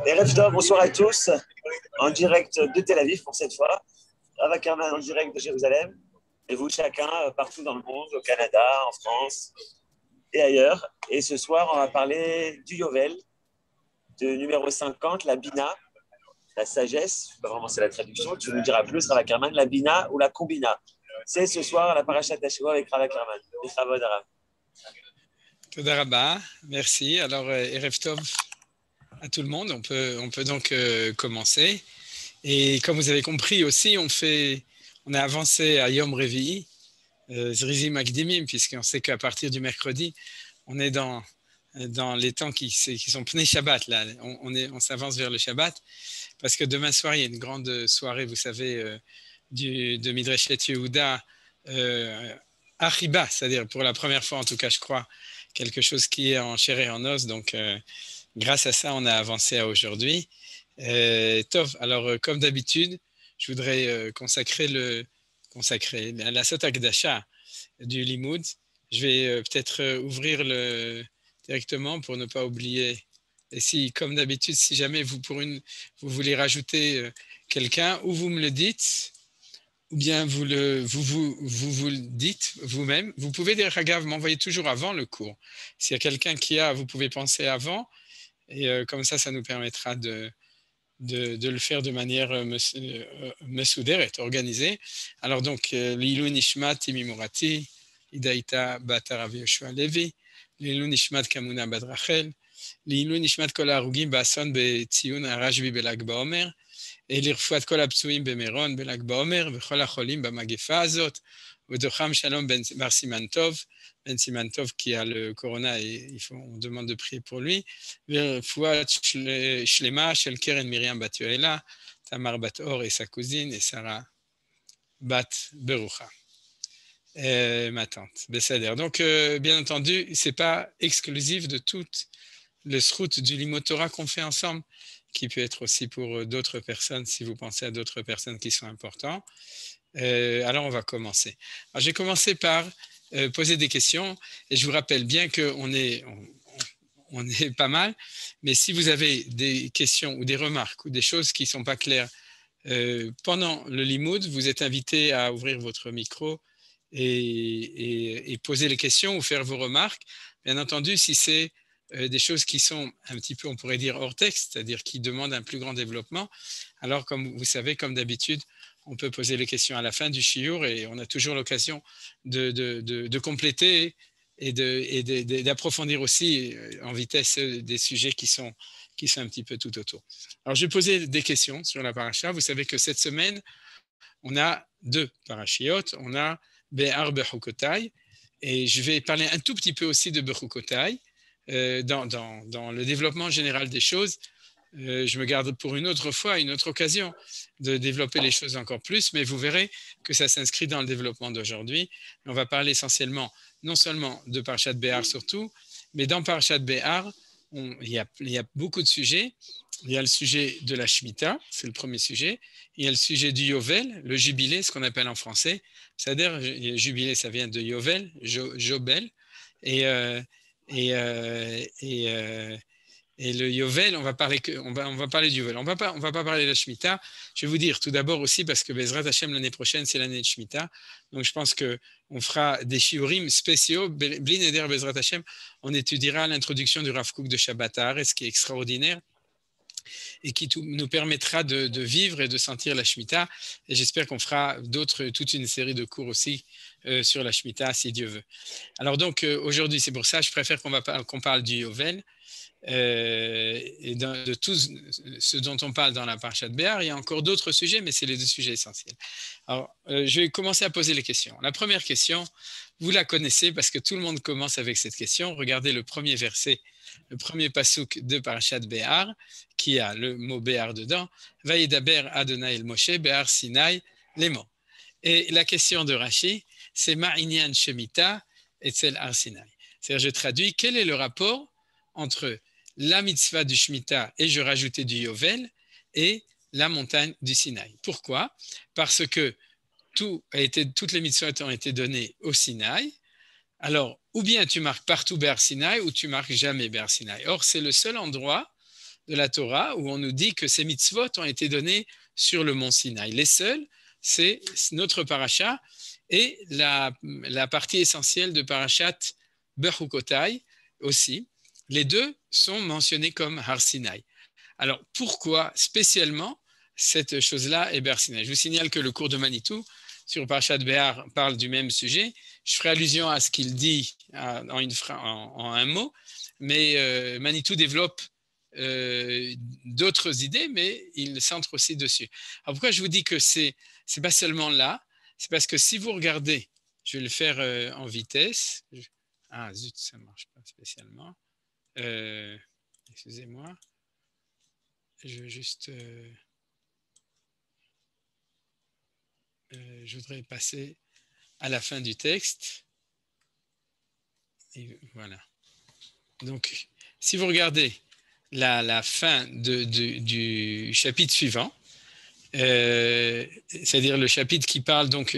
Erev Tov, bonsoir à tous, en direct de Tel Aviv pour cette fois, Rav Ackerman en direct de Jérusalem, et vous chacun partout dans le monde, au Canada, en France et ailleurs. Et ce soir, on va parler du Yovel, de numéro 50, la Bina, la sagesse, je sais pas vraiment c'est la traduction, tu nous diras plus, Rav Ackerman, la Bina ou la Combina. C'est ce soir la Parashat Tashuvah avec Rav Ackerman. Et Chavod Arav. Toda Rabba, merci. Alors, Erev Tov à tout le monde. On peut donc commencer. Et comme vous avez compris aussi, on a avancé à Yom Revi'i, Zrizi Makdimim, puisqu'on sait qu'à partir du mercredi, on est dans les temps qui sont Pnei Shabbat. Là. On s'avance vers le Shabbat, parce que demain soir, il y a une grande soirée, vous savez, de Midreshet Yehuda, Achiba, c'est-à-dire pour la première fois, en tout cas, je crois, quelque chose qui est en chair et en os. Donc, grâce à ça, on a avancé à aujourd'hui. Tov, alors comme d'habitude, je voudrais consacrer la Sot Hakdasha du Limoud. Je vais peut-être ouvrir directement pour ne pas oublier. Et si, comme d'habitude, si jamais vous voulez rajouter quelqu'un, ou vous me le dites, ou bien vous le dites vous-même. Vous pouvez d'ailleurs m'envoyer toujours avant le cours. S'il y a quelqu'un vous pouvez penser avant, et comme ça nous permettra de le faire de manière mesouderet, organisée. Alors donc, Lilu Nishmat Timi Morati, Idaïta Bat Rav Yoshua Levi, Lilu Nishmat Kamuna Bat Rachel, Lilu Nishmat Kol Harugim Ba'ason Be'tzion Harashbi Belag Ba'omer, et לרפואת כל הפצועים במירון בל"ג בעומר וכל החולים במגפה הזאת, ודוחם שלום בר סימן טוב, בן סימן טוב qui a le corona et on demande de prier pour lui, ורפואת שלמה של קרן מרים בת יואלה, תמר בת אור et sa cousine, et Sarah בת ברוכה. Ma tante, Besséder. Donc, bien entendu, ce n'est pas exclusif de tout le srout du Limud Torah qu'on fait ensemble, qui peut être aussi pour d'autres personnes, si vous pensez à d'autres personnes qui sont importantes. Alors, on va commencer. Alors, j'ai commencé par poser des questions, et je vous rappelle bien qu'on est pas mal, mais si vous avez des questions ou des remarques ou des choses qui ne sont pas claires pendant le Limoud, vous êtes invité à ouvrir votre micro et poser les questions ou faire vos remarques. Bien entendu, si c'est des choses qui sont un petit peu, on pourrait dire, hors texte, c'est-à-dire qui demandent un plus grand développement, alors comme vous savez, comme d'habitude, on peut poser les questions à la fin du shiur et on a toujours l'occasion de compléter et d'approfondir aussi en vitesse des sujets qui sont un petit peu tout autour. Alors, je vais poser des questions sur la paracha. Vous savez que cette semaine, on a 2 parachiotes. On a Be'ar Bechukotai, et je vais parler un tout petit peu aussi de Bechukotai. Dans le développement général des choses, je me garde pour une autre fois, une autre occasion de développer les choses encore plus, mais vous verrez que ça s'inscrit dans le développement d'aujourd'hui. On va parler essentiellement, non seulement de Parashat Be'ar surtout, mais dans Parashat Be'ar, il y a beaucoup de sujets. Il y a le sujet de la Shemitah, c'est le premier sujet. Il y a le sujet du Yovel, le jubilé, ce qu'on appelle en français. C'est-à-dire, jubilé, ça vient de Yovel, Jobel, et le Yovel, on va parler du Yovel. On va pas parler de la Shemitah. Je vais vous dire tout d'abord aussi, parce que Bezrat Hashem, l'année prochaine, c'est l'année de Shemitah. Donc, je pense qu'on fera des shiurim spéciaux. Bli Neder Bezrat Hashem, on étudiera l'introduction du Rav Kook de Shabbat Haaretz, ce qui est extraordinaire et qui nous permettra de vivre et de sentir la Shemitah. Et j'espère qu'on fera toute une série de cours aussi sur la Shemitah, si Dieu veut. Alors donc, aujourd'hui, c'est pour ça, je préfère qu'on parle du Yovel. Et de tout ce dont on parle dans la Parashat Be'ar. Il y a encore d'autres sujets, mais c'est les 2 sujets essentiels. Alors, je vais commencer à poser les questions. La première question, vous la connaissez parce que tout le monde commence avec cette question. Regardez le premier verset, le premier pasuk de Parashat Be'ar, qui a le mot Be'ar dedans. Vayedaber Adonai el Moshe Be'ar Sinai Lemo. Et la question de Rashi, c'est Ma'inyan Shemitah etzel Har Sinai. C'est-à-dire, je traduis, quel est le rapport entre la mitzvah du Shemitah, et je rajoutais du Yovel, et la montagne du Sinaï. Pourquoi ? Parce que toutes les mitzvot ont été données au Sinaï. Alors, ou bien tu marques partout Be'ar Sinaï, ou tu marques jamais Be'ar Sinaï. Or, c'est le seul endroit de la Torah où on nous dit que ces mitzvot ont été donnés sur le mont Sinaï. Les seuls, c'est notre paracha et la partie essentielle de parachat Bechukotai aussi. Les deux sont mentionnés comme Har Sinaï. Alors, pourquoi spécialement cette chose-là est Ber Sinaï? Je vous signale que le cours de Manitou sur Parashat Behar parle du même sujet. Je ferai allusion à ce qu'il dit en un mot, mais Manitou développe d'autres idées, mais il centre aussi dessus. Alors, pourquoi je vous dis que c'est pas seulement là? C'est parce que si vous regardez, je vais le faire en vitesse. Ah zut, ça ne marche pas spécialement. Excusez-moi. Je veux juste... je voudrais passer à la fin du texte. Et voilà. Donc, si vous regardez la fin du chapitre suivant, c'est-à-dire le chapitre qui parle, donc,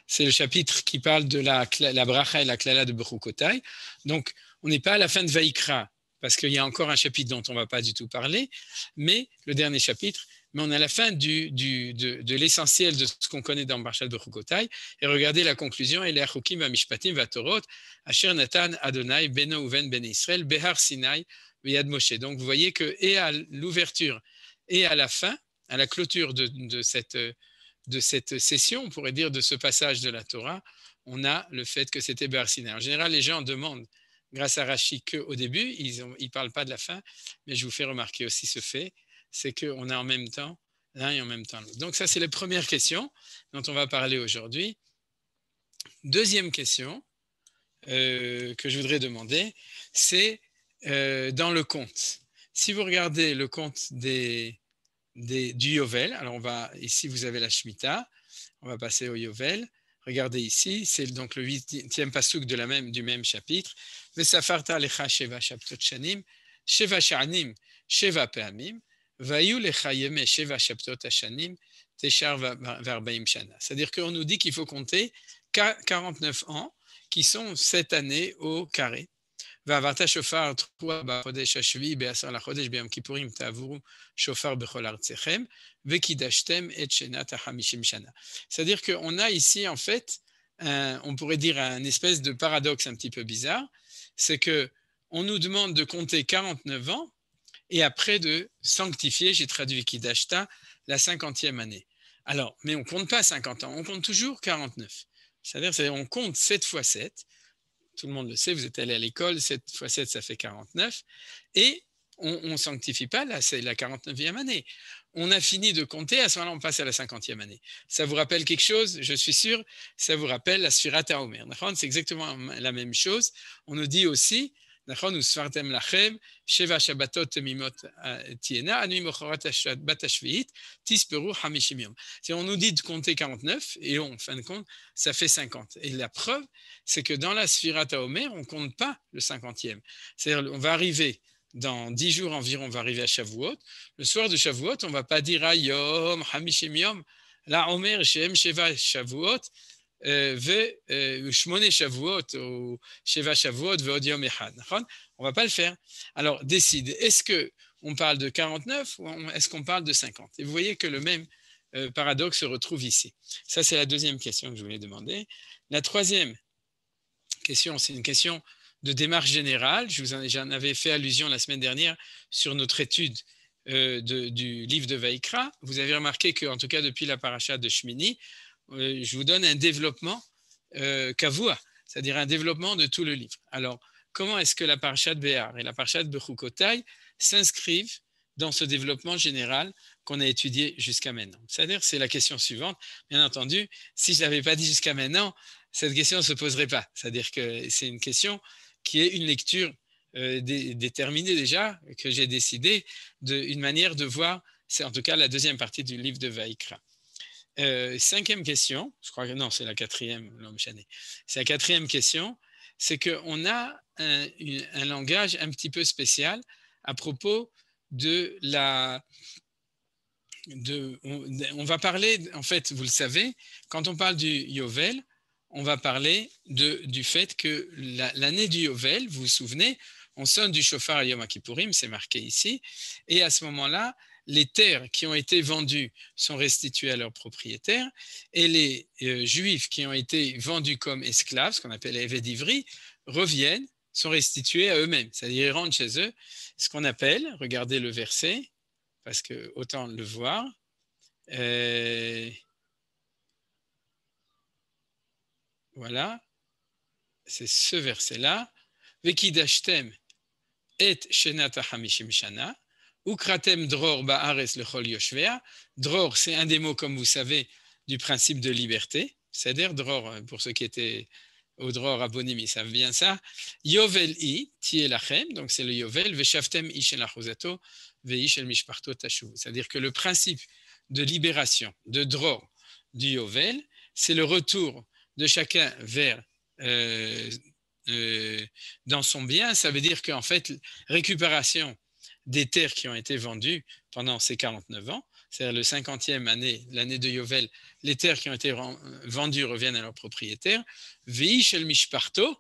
c'est le chapitre qui parle de la bracha et la klala de Bechukotai. Donc, on n'est pas à la fin de Vaïkra, parce qu'il y a encore un chapitre dont on ne va pas du tout parler, mais le dernier chapitre, mais on est à la fin de l'essentiel de ce qu'on connaît dans Parashat Bechukotai. Et regardez la conclusion, et les Achukim v'Mishpatim v'Torot, Asher Natan Adonai Beno Uven Ben Israël Behar Sinai V'Yad Moshe. Donc vous voyez que et à l'ouverture et à la fin, à la clôture de cette session, on pourrait dire de ce passage de la Torah, on a le fait que c'était Behar Sinai. En général, les gens demandent, grâce à Rashi, qu'au début, ils ne parlent pas de la fin, mais je vous fais remarquer aussi ce fait, c'est qu'on a en même temps l'un et en même temps l'autre. Donc ça, c'est les premières questions dont on va parler aujourd'hui. Deuxième question que je voudrais demander, c'est dans le compte. Si vous regardez le compte du Yovel, alors ici vous avez la Shemitah, on va passer au Yovel. Regardez ici, c'est donc le 8e pasuk du même chapitre. Vesafarta lecha sheva shabtot shanim, sheva shanim, sheva pe'amim, vayu lecha yeme sheva shabtot hashanim, teshar v'arbaim shana. C'est-à-dire qu'on nous dit qu'il faut compter 49 ans qui sont cette année au carré. ועברת שופר תקוע בחודש השביעי בעשר לחודש ביום כיפורים תעברו שופר בכל ארציכם וקידשתם את שנת ה-50 שנה. C'est-à-dire qu'on a ici en fait, on pourrait dire un espèce de paradoxe un petit peu bizarre, c'est qu'on nous demande de compter 49 ans et après de sanctifier, j'ai traduit Kidashta, la 50e année. Alors, mais on ne compte pas 50 ans, on compte toujours 49. C'est-à-dire qu'on compte 7 fois 7, tout le monde le sait, vous êtes allé à l'école, 7 fois 7, ça fait 49, et on ne sanctifie pas, là, c'est la 49e année. On a fini de compter, à ce moment-là, on passe à la 50e année. Ça vous rappelle quelque chose? Je suis sûr, ça vous rappelle la Sfirat HaOmer. C'est exactement la même chose. On nous dit aussi, on nous dit de compter 49 et en fin de compte, ça fait 50. Et la preuve, c'est que dans la Sfirat HaOmer, on ne compte pas le 50e. C'est-à-dire, on va arriver dans 10 jours environ, on va arriver à Shavuot. Le soir de Shavuot, on ne va pas dire Ayom, Hamishim Yom, la Omer, Shem, Sheva, Shavuot, Shmone Shavuot, ou Sheva Shavuot, Ve'od Yom Echad. On ne va pas le faire. Alors, décide, est-ce qu'on parle de 49 ou est-ce qu'on parle de 50? Et vous voyez que le même paradoxe se retrouve ici. Ça, c'est la deuxième question que je voulais demander. La troisième question, c'est une question de démarche générale. J'en avais fait allusion la semaine dernière sur notre étude du livre de Vaïkra. Vous avez remarqué qu'en tout cas depuis la paracha de Shmini, je vous donne un développement kavua, c'est-à-dire un développement de tout le livre. Alors, comment est-ce que la paracha de Behar et la paracha de Bechukotai s'inscrivent dans ce développement général qu'on a étudié jusqu'à maintenant? C'est-à-dire, c'est la question suivante. Bien entendu, si je ne l'avais pas dit jusqu'à maintenant, cette question ne se poserait pas. C'est-à-dire que c'est une question qui est une lecture déterminée déjà, que j'ai décidé d'une manière de voir, c'est en tout cas la deuxième partie du livre de Vaïkra. Cinquième question, je crois que non, c'est la quatrième, c'est la quatrième question, c'est qu'on a un langage un petit peu spécial à propos de on va parler, en fait, vous le savez, quand on parle du Yovel, on va parler du fait que l'année du Yovel, vous vous souvenez, on sonne du chauffard à Yom Kippourim, c'est marqué ici, et à ce moment-là, les terres qui ont été vendues sont restituées à leurs propriétaires, et les juifs qui ont été vendus comme esclaves, ce qu'on appelle Eved Ivri, reviennent, sont restitués à eux-mêmes, c'est-à-dire ils rentrent chez eux, ce qu'on appelle, regardez le verset, parce que autant le voir, voilà, c'est ce verset-là, Vekidashtem et shenat hamishim shana, ukratem dror ba'ares lechol yoshvea. Dror, c'est un des mots, comme vous savez, du principe de liberté, c'est-à-dire dror, pour ceux qui étaient au dror abonim, ils savent bien ça. Yovel i, tielachem, donc c'est le yovel, veshaftem ishel achuzato, veishel mishparto tashuv. C'est-à-dire que le principe de libération, de dror, du yovel, c'est le retour de chacun vers dans son bien. Ça veut dire qu'en fait, récupération des terres qui ont été vendues pendant ces 49 ans, c'est-à-dire le 50e année, l'année de Yovel, les terres qui ont été vendues reviennent à leurs propriétaires. Veish el mishparto,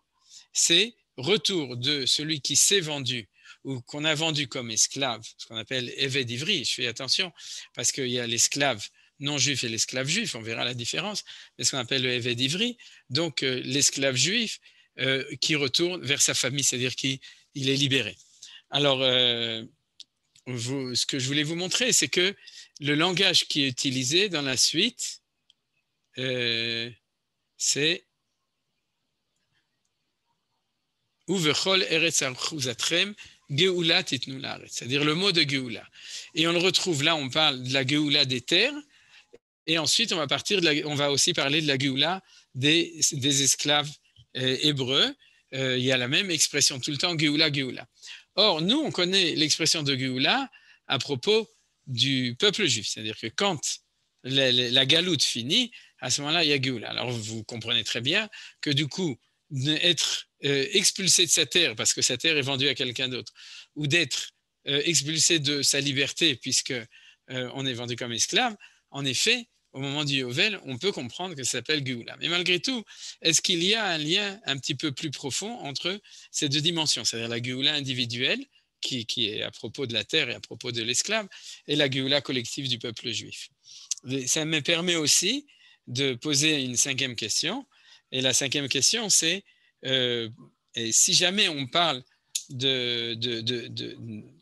c'est retour de celui qui s'est vendu ou qu'on a vendu comme esclave, ce qu'on appelle Eved Ivri. Je fais attention parce qu'il y a l'esclave non juif et l'esclave juif, on verra la différence, mais ce qu'on appelle le Eved Ivri, donc l'esclave juif qui retourne vers sa famille, c'est-à-dire qu'il est libéré. Alors, ce que je voulais vous montrer, c'est que le langage qui est utilisé dans la suite, c'est Uvechol eretz archuzatrem geoula titnu laaretz, c'est-à-dire le mot de geoula. Et on le retrouve là, on parle de la geoula des terres, et ensuite on va aussi parler de la geoula des esclaves hébreux. Il y a la même expression tout le temps, geoula, geoula. Or, nous, on connaît l'expression de geoula à propos du peuple juif, c'est-à-dire que quand la galoute finit, à ce moment-là, il y a geoula. Alors, vous comprenez très bien que du coup, être expulsé de sa terre parce que sa terre est vendue à quelqu'un d'autre, ou d'être expulsé de sa liberté puisque on est vendu comme esclave, en effet, au moment du Yovel, on peut comprendre que ça s'appelle Géoula. Mais malgré tout, est-ce qu'il y a un lien un petit peu plus profond entre ces deux dimensions, c'est-à-dire la Géoula individuelle, qui est à propos de la terre et à propos de l'esclave, et la Géoula collective du peuple juif? Ça me permet aussi de poser une cinquième question, et la cinquième question, c'est si jamais on parle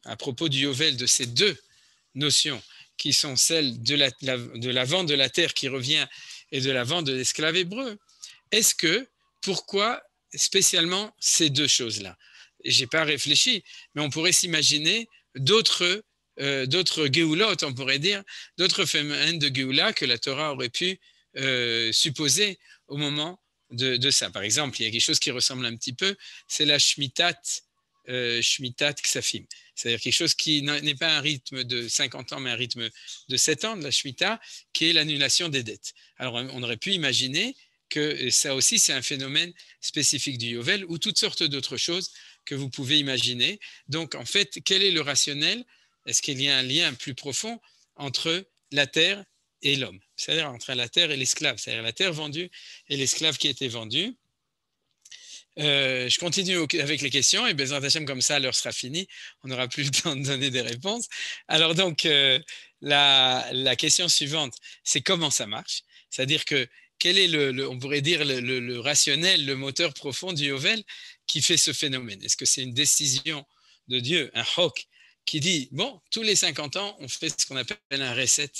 à propos du Yovel de ces deux notions, qui sont celles de la vente de la terre qui revient et de la vente de l'esclave hébreu. Pourquoi spécialement ces deux choses-là? Je n'ai pas réfléchi, mais on pourrait s'imaginer d'autres géoulotes, on pourrait dire, d'autres phénomènes de géoula que la Torah aurait pu supposer au moment de ça. Par exemple, il y a quelque chose qui ressemble un petit peu, c'est la Shmitat Ksafim. C'est-à-dire quelque chose qui n'est pas un rythme de 50 ans, mais un rythme de 7 ans de la Shemitah, qui est l'annulation des dettes. Alors, on aurait pu imaginer que ça aussi, c'est un phénomène spécifique du Yovel ou toutes sortes d'autres choses que vous pouvez imaginer. Donc, en fait, quel est le rationnel? Est-ce qu'il y a un lien plus profond entre la terre et l'homme? C'est-à-dire entre la terre et l'esclave, c'est-à-dire la terre vendue et l'esclave qui a été vendu. Je continue avec les questions et Bezrat Hashem, comme ça l'heure sera finie, on n'aura plus le temps de donner des réponses. Alors donc la question suivante, c'est comment ça marche, c'est-à-dire que quel est on pourrait dire le rationnel, le moteur profond du Yovel qui fait ce phénomène? Est-ce que c'est une décision de Dieu, un chok, qui dit, bon, tous les 50 ans, on fait ce qu'on appelle un reset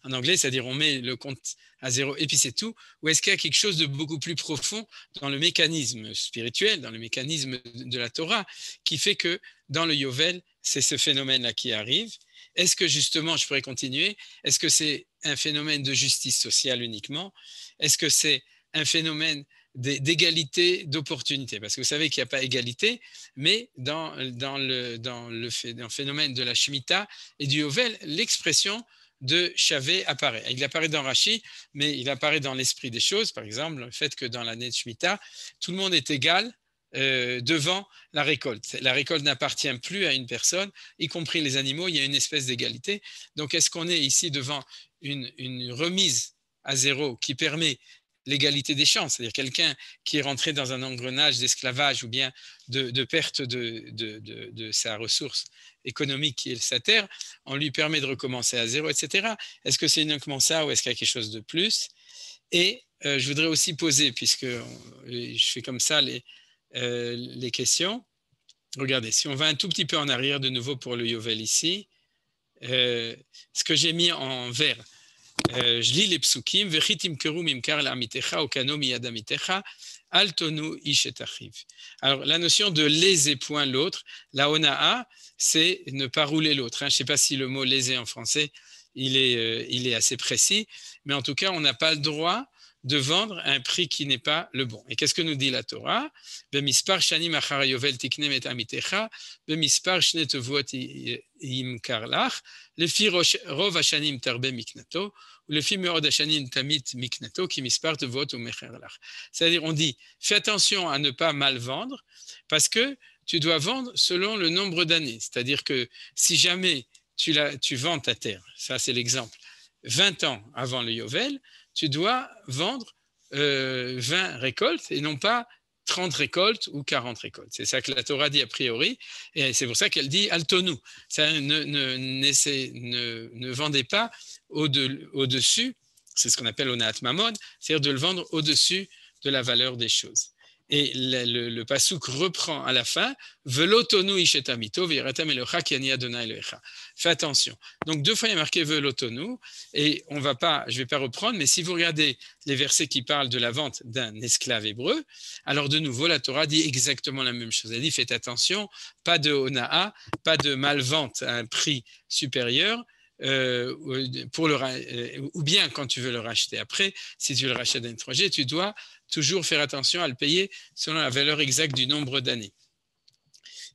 en anglais, c'est-à-dire on met le compte à zéro et puis c'est tout, ou est-ce qu'il y a quelque chose de beaucoup plus profond dans le mécanisme spirituel, dans le mécanisme de la Torah, qui fait que dans le Yovel, c'est ce phénomène-là qui arrive? Est-ce que justement, je pourrais continuer, est-ce que c'est un phénomène de justice sociale uniquement? Est-ce que c'est un phénomène d'égalité, d'opportunité? Parce que vous savez qu'il n'y a pas égalité, mais dans le phénomène de la Shemitah et du Yovel, l'expression de Shavé apparaît. Il apparaît dans Rashi, mais il apparaît dans l'esprit des choses. Par exemple, le fait que dans l'année de Shemitah, tout le monde est égal devant la récolte. La récolte n'appartient plus à une personne, y compris les animaux, il y a une espèce d'égalité. Donc, est-ce qu'on est ici devant une remise à zéro qui permet l'égalité des chances, c'est-à-dire quelqu'un qui est rentré dans un engrenage d'esclavage ou bien de perte de sa ressource économique qui est sa terre, on lui permet de recommencer à zéro, etc. Est-ce que c'est uniquement ça ou est-ce qu'il y a quelque chose de plus? Et je voudrais aussi poser, puisque je fais comme ça les questions. Regardez, si on va un tout petit peu en arrière de nouveau pour le Yovel ici, ce que j'ai mis en vert, je lis les psukim, Vechitim keru mimkar la'amitecha okano miyad amitecha, al tonu ish et achiv. Alors, la notion de léser point l'autre, la onaa, c'est ne pas rouler l'autre. Je ne sais pas si le mot léser en français, il est assez précis, mais en tout cas, on n'a pas le droit de vendre à un prix qui n'est pas le bon. Et qu'est-ce que nous dit la Torah? Bemispar shanim achar yovel tiknem et amitecha, bemispar shne tevuot yimkar lach, lefi rov hashanim tarbe miknato, ou lefi meod hashanim tamit miknato, ki mispar tevuot ou mecher lach. C'est-à-dire, on dit, fais attention à ne pas mal vendre, parce que tu dois vendre selon le nombre d'années. C'est-à-dire que si jamais tu vends ta terre, ça c'est l'exemple, 20 ans avant le Yovel, tu dois vendre 20 récoltes et non pas 30 récoltes ou 40 récoltes. C'est ça que la Torah dit a priori, et c'est pour ça qu'elle dit altonu. Ça ne vendez pas au-dessus, c'est ce qu'on appelle onat mamon, c'est-à-dire de le vendre au-dessus de la valeur des choses. Et le passouk reprend à la fin velotonu ishetamito v'yiratam elocha ki ani Adonai Elohecha. Fais attention. Donc 2 fois il y a marqué velotonu et je ne vais pas reprendre, mais si vous regardez les versets qui parlent de la vente d'un esclave hébreu, alors de nouveau la Torah dit exactement la même chose. Elle dit faites attention, pas de onaa, pas de malvente à un prix supérieur. Ou bien quand tu veux le racheter après, si tu le rachètes d'un étranger, tu dois toujours faire attention à le payer selon la valeur exacte du nombre d'années.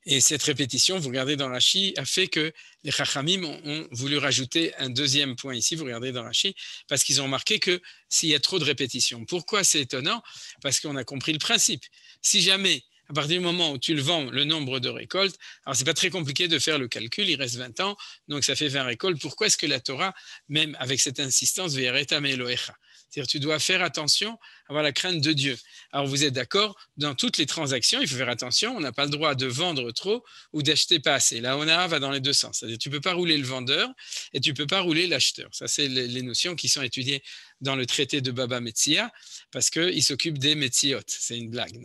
Et cette répétition, vous regardez dans Rashi, a fait que les Chachamim ont voulu rajouter un deuxième point ici, vous regardez dans Rashi, parce qu'ils ont remarqué que s'il y a trop de répétitions. Pourquoi c'est étonnant? Parce qu'on a compris le principe. Si jamais, à partir du moment où tu le vends, le nombre de récoltes, alors c'est pas très compliqué de faire le calcul, il reste 20 ans, donc ça fait 20 récoltes. Pourquoi est-ce que la Torah, même avec cette insistance, Ve'eretam Elohecha, c'est-à-dire tu dois faire attention, avoir la crainte de Dieu. Alors vous êtes d'accord, dans toutes les transactions, il faut faire attention, on n'a pas le droit de vendre trop ou d'acheter pas assez. La onara va dans les deux sens, c'est-à-dire tu ne peux pas rouler le vendeur et tu ne peux pas rouler l'acheteur. Ça, c'est les notions qui sont étudiées dans le traité de Baba Metzia, parce qu'il s'occupe des Metziot. C'est une blague.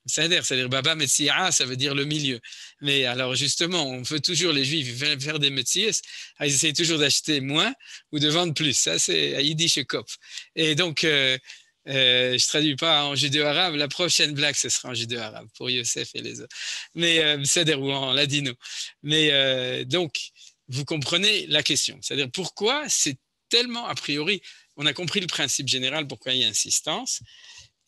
C'est-à-dire Baba Metzia, ça veut dire le milieu. Mais alors justement, on veut toujours les Juifs faire des Metzios, ils essayent toujours d'acheter moins ou de vendre plus. Ça, c'est à Yiddish et Kopf. Et donc, je ne traduis pas en judéo-arabe. La prochaine blague, ce sera en judéo-arabe pour Youssef et les autres. Mais c'est-à-dire ou en ladino. Mais donc, vous comprenez la question. C'est-à-dire pourquoi c'est tellement a priori, on a compris le principe général, pourquoi il y a insistance.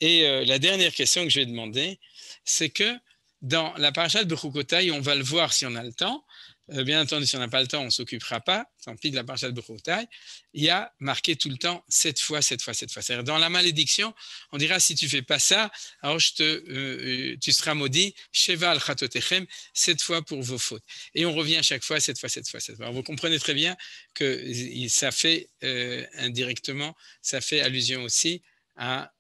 Et la dernière question que je vais demander, c'est que dans la paracha de Bechukotai, on va le voir si on a le temps. Bien entendu, si on n'a pas le temps, on ne s'occupera pas. Tant pis de la paracha de Bechukotai. Il y a marqué tout le temps 7 fois, 7 fois, 7 fois. C'est-à-dire dans la malédiction, on dira si tu ne fais pas ça, alors tu seras maudit, Sheva al Chatotechem, 7 fois pour vos fautes. Et on revient chaque fois 7 fois, 7 fois, 7 fois. Alors vous comprenez très bien que ça fait indirectement, ça fait allusion aussi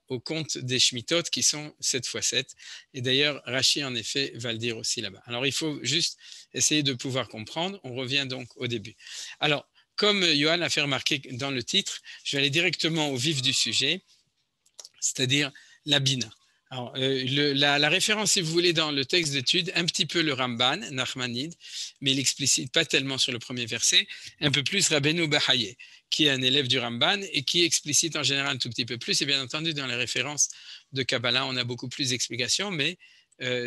au compte des Shemitot qui sont 7 fois 7. Et d'ailleurs, Rashi, en effet, va le dire aussi là-bas. Alors, il faut juste essayer de pouvoir comprendre. On revient donc au début. Alors, comme Johan a fait remarquer dans le titre, je vais aller directement au vif du sujet, c'est-à-dire la Bina. Alors, la référence, si vous voulez, dans le texte d'étude, un petit peu le Ramban, Nachmanide, mais il n'explicite pas tellement sur le premier verset, un peu plus Rabbeinu Bahaye, qui est un élève du Ramban et qui explicite en général un tout petit peu plus. Et bien entendu, dans les références de Kabbalah, on a beaucoup plus d'explications, mais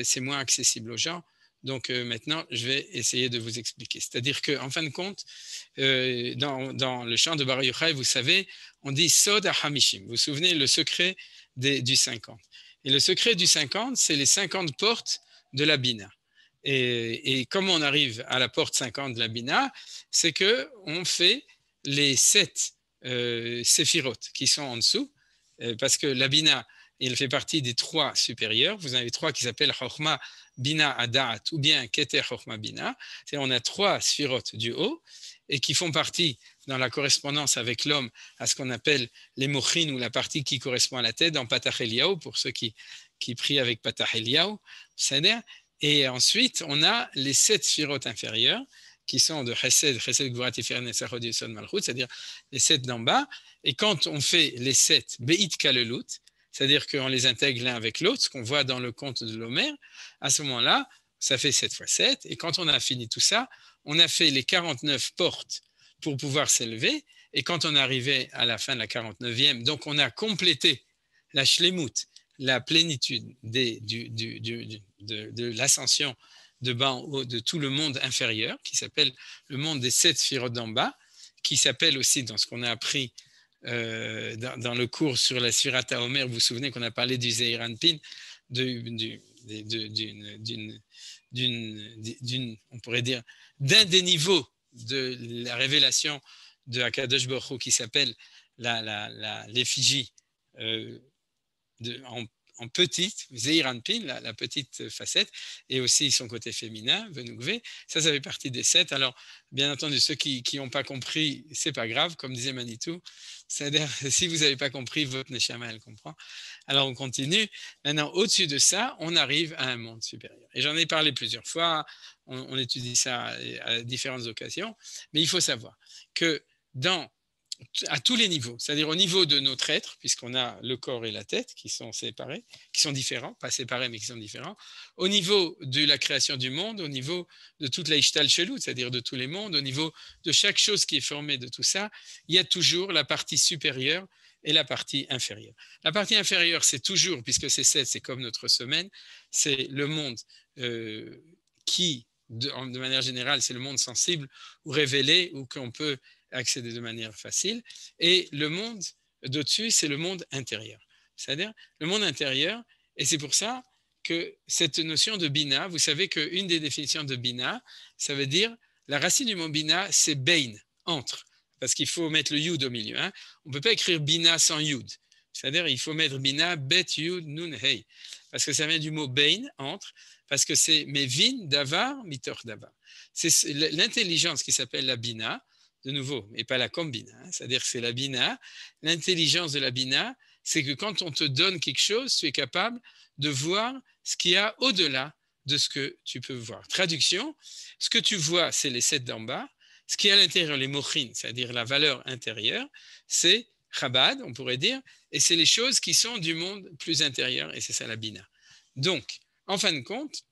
c'est moins accessible aux gens. Donc maintenant, je vais essayer de vous expliquer. C'est-à-dire qu'en fin de compte, dans le chant de Bar Yochai, vous savez, on dit Sod HaHamishim. Vous vous souvenez, le secret du 50. Et le secret du 50, c'est les 50 portes de la Bina. Et comment on arrive à la porte 50 de la Bina, c'est qu'on fait les 7 séphirotes qui sont en dessous, parce que la Bina, elle fait partie des 3 supérieurs. Vous en avez 3 qui s'appellent Chochma, Bina, Adat, ou bien Keter, Chochma, Bina. C'est-à-dire on a 3 sphirotes du haut, et qui font partie dans la correspondance avec l'homme à ce qu'on appelle les mochin ou la partie qui correspond à la tête dans Patach Eliyahu pour ceux qui prient avec Patach Eliyahu. Et ensuite, on a les 7 sphirotes inférieures qui sont de Chesed, Gvurat, Tiferet, Netzachot, Yesod, Malchut, c'est-à-dire les 7 d'en bas. Et quand on fait les 7 Beit Kalelut, c'est-à-dire qu'on les intègre l'un avec l'autre, ce qu'on voit dans le conte de l'Homer, à ce moment-là, ça fait 7 fois 7. Et quand on a fini tout ça, on a fait les 49 portes pour pouvoir s'élever. Et quand on est arrivé à la fin de la 49e, donc on a complété la shlemut, la plénitude de l'ascension de bas en haut de tout le monde inférieur, qui s'appelle le monde des 7 sphirotes d'en bas, qui s'appelle aussi, dans ce qu'on a appris dans le cours sur la Sphirata Omer, vous vous souvenez qu'on a parlé du Zeir Anpin, on pourrait dire, d'un des niveaux de la révélation de Akadosh Baruch Hu qui s'appelle l'effigie en petite, Zeir Anpin, la petite facette, et aussi son côté féminin, Venugve, ça fait partie des 7. Alors, bien entendu, ceux qui n'ont pas compris, c'est pas grave, comme disait Manitou, c'est-à-dire, si vous n'avez pas compris, votre Neshama, elle comprend. Alors, on continue. Maintenant, au-dessus de ça, on arrive à un monde supérieur. Et j'en ai parlé plusieurs fois, on étudie ça à différentes occasions, mais il faut savoir que à tous les niveaux, c'est-à-dire au niveau de notre être, puisqu'on a le corps et la tête qui sont séparés, qui sont différents, pas séparés mais qui sont différents, au niveau de la création du monde, au niveau de toute la Ishtal Shelut, c'est-à-dire de tous les mondes, au niveau de chaque chose qui est formée de tout ça, il y a toujours la partie supérieure et la partie inférieure. La partie inférieure, c'est toujours, puisque c'est 7, c'est comme notre semaine, c'est le monde qui, de manière générale, c'est le monde sensible ou révélé ou qu'on peut accéder de manière facile. Et le monde d'au-dessus, c'est le monde intérieur. C'est-à-dire le monde intérieur, et c'est pour ça que cette notion de Bina, vous savez qu'une des définitions de Bina, ça veut dire, la racine du mot Bina, c'est Bein, entre, parce qu'il faut mettre le Yud au milieu. Hein. On ne peut pas écrire Bina sans Yud. C'est-à-dire il faut mettre Bina, Bet, Yud, Nun, Hey, parce que ça vient du mot Bein, entre, parce que c'est Mevin, Davar, Mitor, Davar. C'est l'intelligence qui s'appelle la Bina, de nouveau, et pas la combina, hein, c'est-à-dire que c'est la bina. L'intelligence de la bina, c'est que quand on te donne quelque chose, tu es capable de voir ce qu'il y a au-delà de ce que tu peux voir. Traduction, ce que tu vois, c'est les 7 d'en bas. Ce qui est à l'intérieur, les mochin, c'est-à-dire la valeur intérieure, c'est Chabad, on pourrait dire, et c'est les choses qui sont du monde plus intérieur, et c'est ça la bina. Donc, en fin de compte,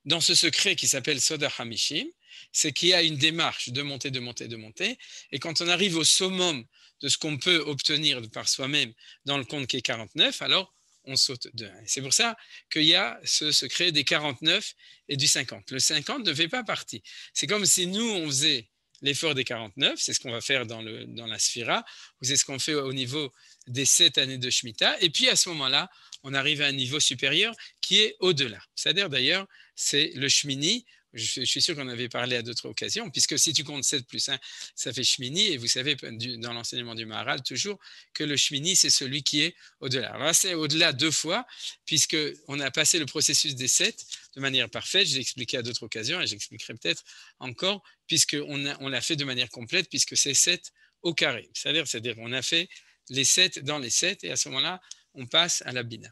dans ce secret qui s'appelle Soda Hamishim, c'est qu'il y a une démarche de monter, de monter, de monter. Et quand on arrive au summum de ce qu'on peut obtenir par soi-même dans le compte qui est 49, alors on saute de 1. C'est pour ça qu'il y a ce secret des 49 et du 50. Le 50 ne fait pas partie. C'est comme si nous, on faisait l'effort des 49, c'est ce qu'on va faire dans la Sphira, ou c'est ce qu'on fait au niveau des 7 années de Shemitah. Et puis à ce moment-là, on arrive à un niveau supérieur qui est au-delà. C'est-à-dire d'ailleurs, c'est le Shmini. Je suis sûr qu'on avait parlé à d'autres occasions, puisque si tu comptes 7 plus 1, ça fait Shmini, et vous savez dans l'enseignement du Maharal toujours que le Shmini, c'est celui qui est au-delà. Alors là, c'est au-delà 2 fois, puisqu'on a passé le processus des 7 de manière parfaite. Je l'ai expliqué à d'autres occasions, et j'expliquerai peut-être encore, puisqu'on l'a fait de manière complète, puisque c'est 7 au carré. C'est-à-dire on a fait les 7 dans les 7, et à ce moment-là, on passe à la Bina.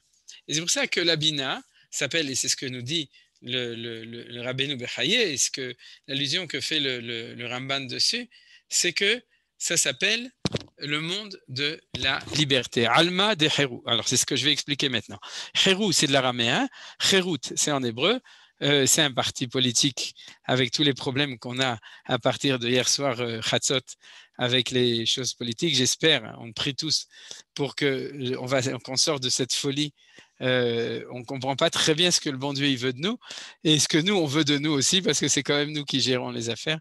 Et c'est pour ça que la Bina s'appelle, et c'est ce que nous dit le Rabbeinu Bechaye, et l'allusion que fait le Ramban dessus, c'est que ça s'appelle le monde de la liberté. Alma de Herou. Alors, c'est ce que je vais expliquer maintenant. Herou, c'est de l'araméen. Herut, c'est en hébreu. C'est un parti politique avec tous les problèmes qu'on a à partir de hier soir, Chatzot, avec les choses politiques. J'espère, on prie tous pour qu'on sorte de cette folie. On ne comprend pas très bien ce que le bon Dieu il veut de nous et ce que nous on veut de nous aussi, parce que c'est quand même nous qui gérons les affaires,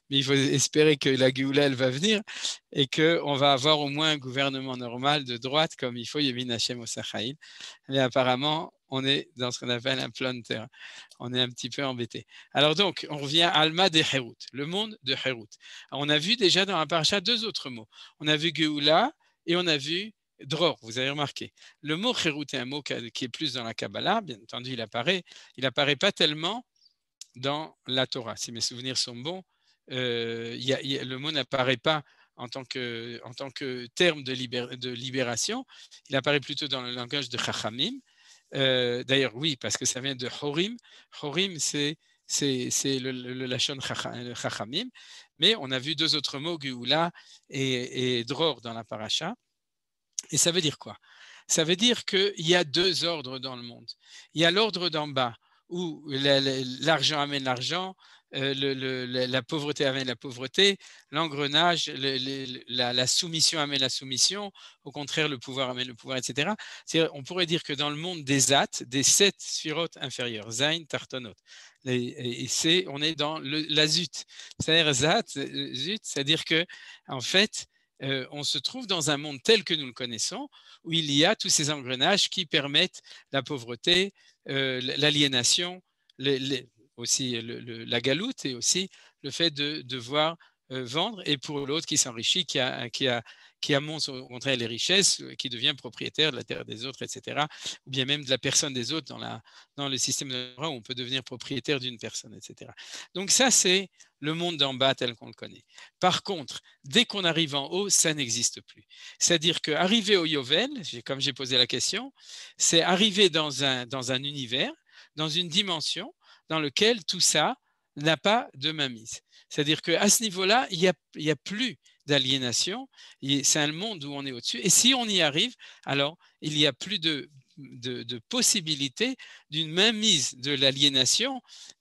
mais il faut espérer que la Géoula elle va venir et qu'on va avoir au moins un gouvernement normal de droite comme il faut, Yemin Hashem Osachaïl. Mais apparemment on est dans ce qu'on appelle un planter, on est un petit peu embêté. Alors donc on revient à Alma de Herut, le monde de Herut. Alors, on a vu déjà dans la paracha 2 autres mots, on a vu Géoula et on a vu Dror, vous avez remarqué. Le mot Herut est un mot qui est plus dans la Kabbalah, bien entendu, il apparaît pas tellement dans la Torah. Si mes souvenirs sont bons, le mot n'apparaît pas en tant que terme de libération, il apparaît plutôt dans le langage de Chachamim. D'ailleurs, oui, parce que ça vient de Horim. Horim, c'est le Lachon Chachamim. Mais on a vu deux autres mots, Geoula et Dror, dans la paracha. Et ça veut dire quoi? Ça veut dire qu'il y a deux ordres dans le monde. Il y a l'ordre d'en bas, où l'argent amène l'argent, la pauvreté amène la pauvreté, l'engrenage, la soumission amène la soumission, au contraire, le pouvoir amène le pouvoir, etc. On pourrait dire que dans le monde des At, des 7 sphirotes inférieures, Zain, Tartonot, et on est dans la Zut. C'est-à-dire Zat, Zut, c'est-à-dire que, en fait, on se trouve dans un monde tel que nous le connaissons, où il y a tous ces engrenages qui permettent la pauvreté, l'aliénation, aussi la galoute et aussi le fait de devoir vendre, et pour l'autre qui s'enrichit, qui amonce au contraire les richesses, qui devient propriétaire de la terre des autres, etc. Ou bien même de la personne des autres dans le système de droit où on peut devenir propriétaire d'une personne, etc. Donc ça, c'est le monde d'en bas tel qu'on le connaît. Par contre, dès qu'on arrive en haut, ça n'existe plus. C'est-à-dire qu'arriver au Yovel, comme j'ai posé la question, c'est arriver dans un univers, dans une dimension dans lequel tout ça n'a pas de mainmise. C'est-à-dire qu'à ce niveau-là, il n'y a plus d'aliénation. C'est un monde où on est au-dessus. Et si on y arrive, alors il n'y a plus de possibilité d'une mainmise de l'aliénation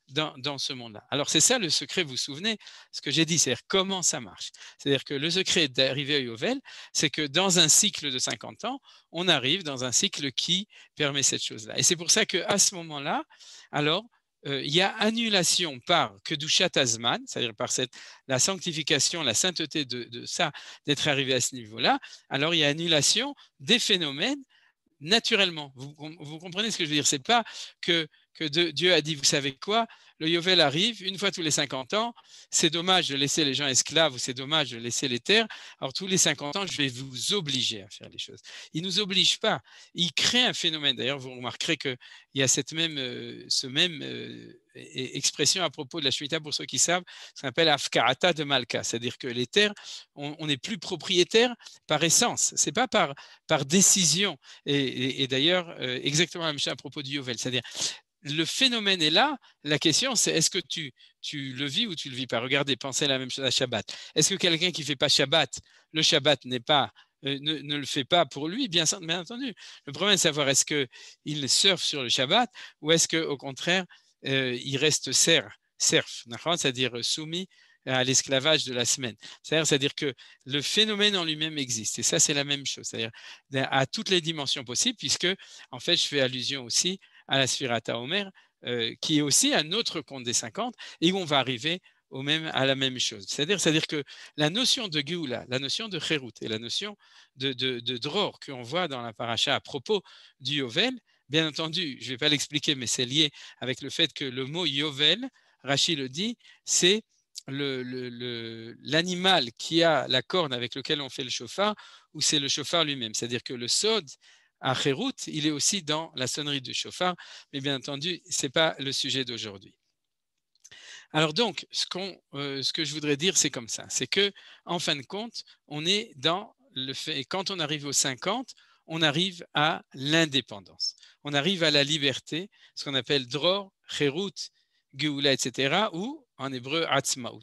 dans ce monde-là. Alors c'est ça le secret, vous vous souvenez, ce que j'ai dit, c'est-à-dire comment ça marche. C'est-à-dire que le secret d'arriver à Yovel, c'est que dans un cycle de 50 ans, on arrive dans un cycle qui permet cette chose-là. Et c'est pour ça qu'à ce moment-là, alors, il y a annulation par Kedushat Azman, c'est-à-dire par la sanctification, la sainteté de ça, d'être arrivé à ce niveau-là, alors il y a annulation des phénomènes naturellement. Vous comprenez ce que je veux dire? C'est pas que Dieu a dit, vous savez quoi, le Yovel arrive une fois tous les 50 ans, c'est dommage de laisser les gens esclaves ou c'est dommage de laisser les terres, alors tous les 50 ans, je vais vous obliger à faire les choses. Il ne nous oblige pas, il crée un phénomène. D'ailleurs, vous remarquerez qu'il y a cette même expression à propos de la Shemitah, pour ceux qui savent, ce qu'on appelle Afkarata de Malka, c'est-à-dire que les terres, on n'est plus propriétaire par essence, c'est pas par décision. Et d'ailleurs, exactement la même chose à propos du Yovel, c'est-à-dire le phénomène est là, la question c'est est-ce que tu le vis ou tu le vis pas? Regardez, pensez à la même chose à Shabbat. Est-ce que quelqu'un qui ne fait pas Shabbat, le Shabbat n'est pas, ne le fait pas pour lui? Bien entendu. Le problème est de savoir est-ce qu'il surfe sur le Shabbat ou est-ce qu'au contraire, il reste serf, c'est-à-dire soumis à l'esclavage de la semaine. C'est-à-dire que le phénomène en lui-même existe. Et ça, c'est la même chose, c'est-à-dire à toutes les dimensions possibles, puisque, en fait, je fais allusion aussi à la Sphirata Omer, qui est aussi un autre compte des 50, et où on va arriver à la même chose. C'est-à-dire que la notion de Géoula, la notion de Kherut et la notion de Dror qu'on voit dans la paracha à propos du Yovel, bien entendu, je ne vais pas l'expliquer, mais c'est lié avec le fait que le mot Yovel, Rashi le dit, c'est l'animal qui a la corne avec lequel on fait le chauffard, ou c'est le chauffard lui-même. C'est-à-dire que le sod à Kherut, il est aussi dans la sonnerie du chauffard, mais bien entendu, ce n'est pas le sujet d'aujourd'hui. Alors donc, ce que je voudrais dire, c'est comme ça. C'est que, en fin de compte, on est dans le fait, quand on arrive aux 50, on arrive à l'indépendance. On arrive à la liberté, ce qu'on appelle Dror, Kherut, Geoula, etc., ou en hébreu Atzmaut.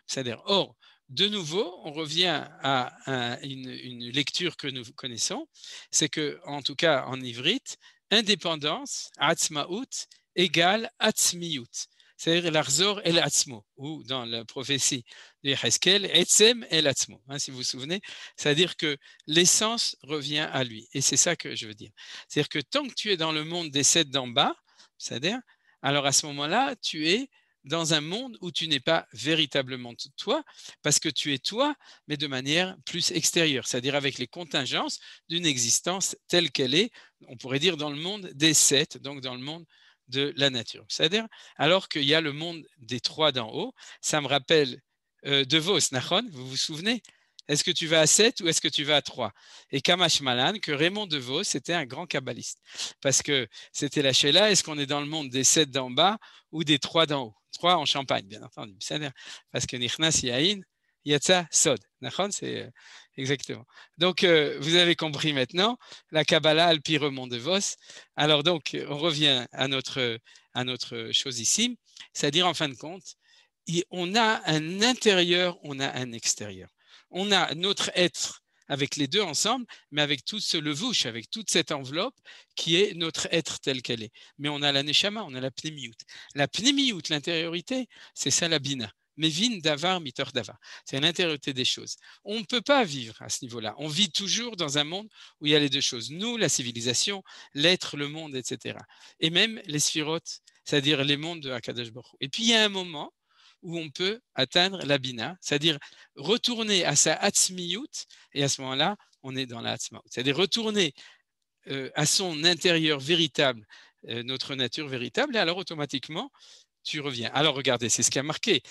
C'est-à-dire, or, de nouveau, on revient à une lecture que nous connaissons, c'est que, en tout cas en ivrite, indépendance, Atzmaut, égale Atzmiyut. C'est-à-dire l'Arzor el Atzmo, ou dans la prophétie de Yecheskel, Etzem el Atzmo. Si vous vous souvenez, c'est-à-dire que l'essence revient à lui. Et c'est ça que je veux dire. C'est-à-dire que tant que tu es dans le monde des 7 d'en bas, c'est-à-dire, alors à ce moment-là, tu es dans un monde où tu n'es pas véritablement toi, parce que tu es toi, mais de manière plus extérieure, c'est-à-dire avec les contingences d'une existence telle qu'elle est, on pourrait dire dans le monde des 7, donc dans le monde de la nature. C'est-à-dire, alors qu'il y a le monde des 3 d'en haut, ça me rappelle De Vos, Nachon, vous vous souvenez? Est-ce que tu vas à 7 ou est-ce que tu vas à 3? Et Kamash Malan, que Raymond De Vos était un grand kabbaliste. Parce que c'était la Sheila, est-ce qu'on est dans le monde des 7 d'en bas ou des 3 d'en haut? 3 en Champagne, bien entendu. Parce que Nichnas Yain, Yatsa Sod. C'est exactement. Donc, vous avez compris maintenant la Kabbalah Alpi Remont de Vos. Alors, donc, on revient à notre chose ici, c'est-à-dire, en fin de compte, on a un intérieur, on a un extérieur. On a notre être avec les deux ensemble, mais avec tout ce levouche, avec toute cette enveloppe qui est notre être tel qu'elle est. Mais on a la neshama, on a la pnimiout. La pnimiout, l'intériorité, c'est ça la bina. Mevin davar mitor davar. C'est l'intériorité des choses. On ne peut pas vivre à ce niveau-là. On vit toujours dans un monde où il y a les deux choses. Nous, la civilisation, l'être, le monde, etc. Et même les sphirotes, c'est-à-dire les mondes de Hakadosh Baruch Hu. Et puis il y a un moment où on peut atteindre la bina, c'est-à-dire retourner à sa atzmiyut, et à ce moment-là, on est dans la atzmaut. C'est-à-dire retourner à son intérieur véritable, notre nature véritable, et alors automatiquement, tu reviens. Alors regardez, c'est ce qui a marqué.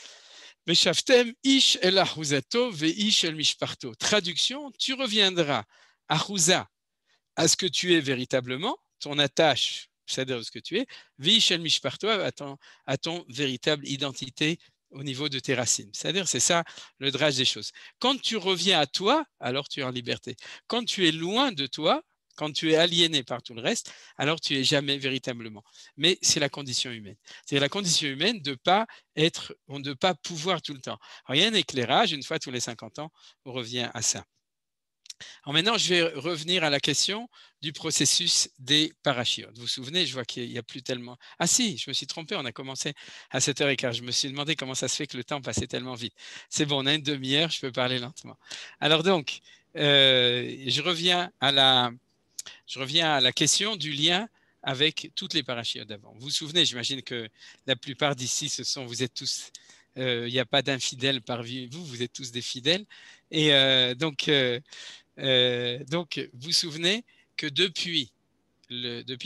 Veshaftem ish el ahuzato veish el mishparto. Traduction, tu reviendras ahuza, à ce que tu es véritablement, ton attache, c'est-à-dire ce que tu es, veish el mishparto, à ton véritable identité au niveau de tes racines. C'est-à-dire, c'est ça le drage des choses. Quand tu reviens à toi, alors tu es en liberté. Quand tu es loin de toi, quand tu es aliéné par tout le reste, alors tu es jamais véritablement. Mais c'est la condition humaine. C'est la condition humaine de ne pas pouvoir tout le temps. Alors, il y a un éclairage, une fois tous les 50 ans, on revient à ça. Alors maintenant, je vais revenir à la question du processus des parachiotes. Vous vous souvenez, je vois qu'il n'y a plus tellement… Ah si, je me suis trompé, on a commencé à 7h15. Je me suis demandé comment ça se fait que le temps passait tellement vite. C'est bon, on a une demi-heure, je peux parler lentement. Alors donc, je reviens à la question du lien avec toutes les parachiotes d'avant. Vous vous souvenez, j'imagine que la plupart d'ici, vous êtes tous… il n'y a pas d'infidèles parmi vous, vous êtes tous des fidèles. Et donc, vous vous souvenez que depuis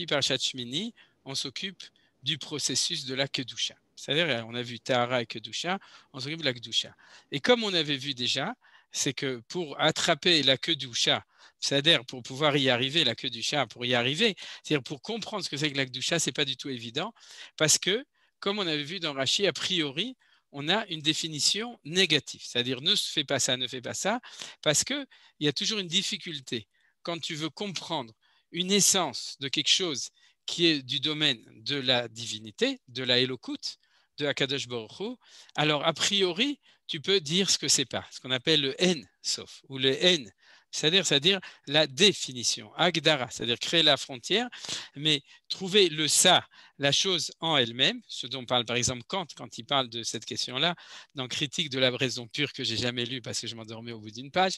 Parashat Shmini, on s'occupe du processus de la Kedusha. C'est-à-dire, on a vu Tahara et Kedusha, on s'occupe de la Kedusha. Et comme on avait vu déjà, c'est que pour attraper la Kedusha, c'est-à-dire pour pouvoir y arriver, la Kedusha, pour y arriver, c'est-à-dire pour comprendre ce que c'est que la Kedusha, ce n'est pas du tout évident, parce que, comme on avait vu dans Rashi, a priori, on a une définition négative, c'est-à-dire ne fais pas ça, ne fais pas ça, parce qu'il y a toujours une difficulté quand tu veux comprendre une essence de quelque chose qui est du domaine de la divinité, de la Elokut, de Akadosh Baruch Hu, alors a priori, tu peux dire ce que c'est pas, ce qu'on appelle le En Sof, ou le En, c'est-à-dire la définition, Agdara, c'est-à-dire créer la frontière, mais trouver le ça, la chose en elle-même, ce dont parle par exemple Kant quand il parle de cette question-là, dans Critique de la raison pure que j'ai jamais lu parce que je m'endormais au bout d'une page,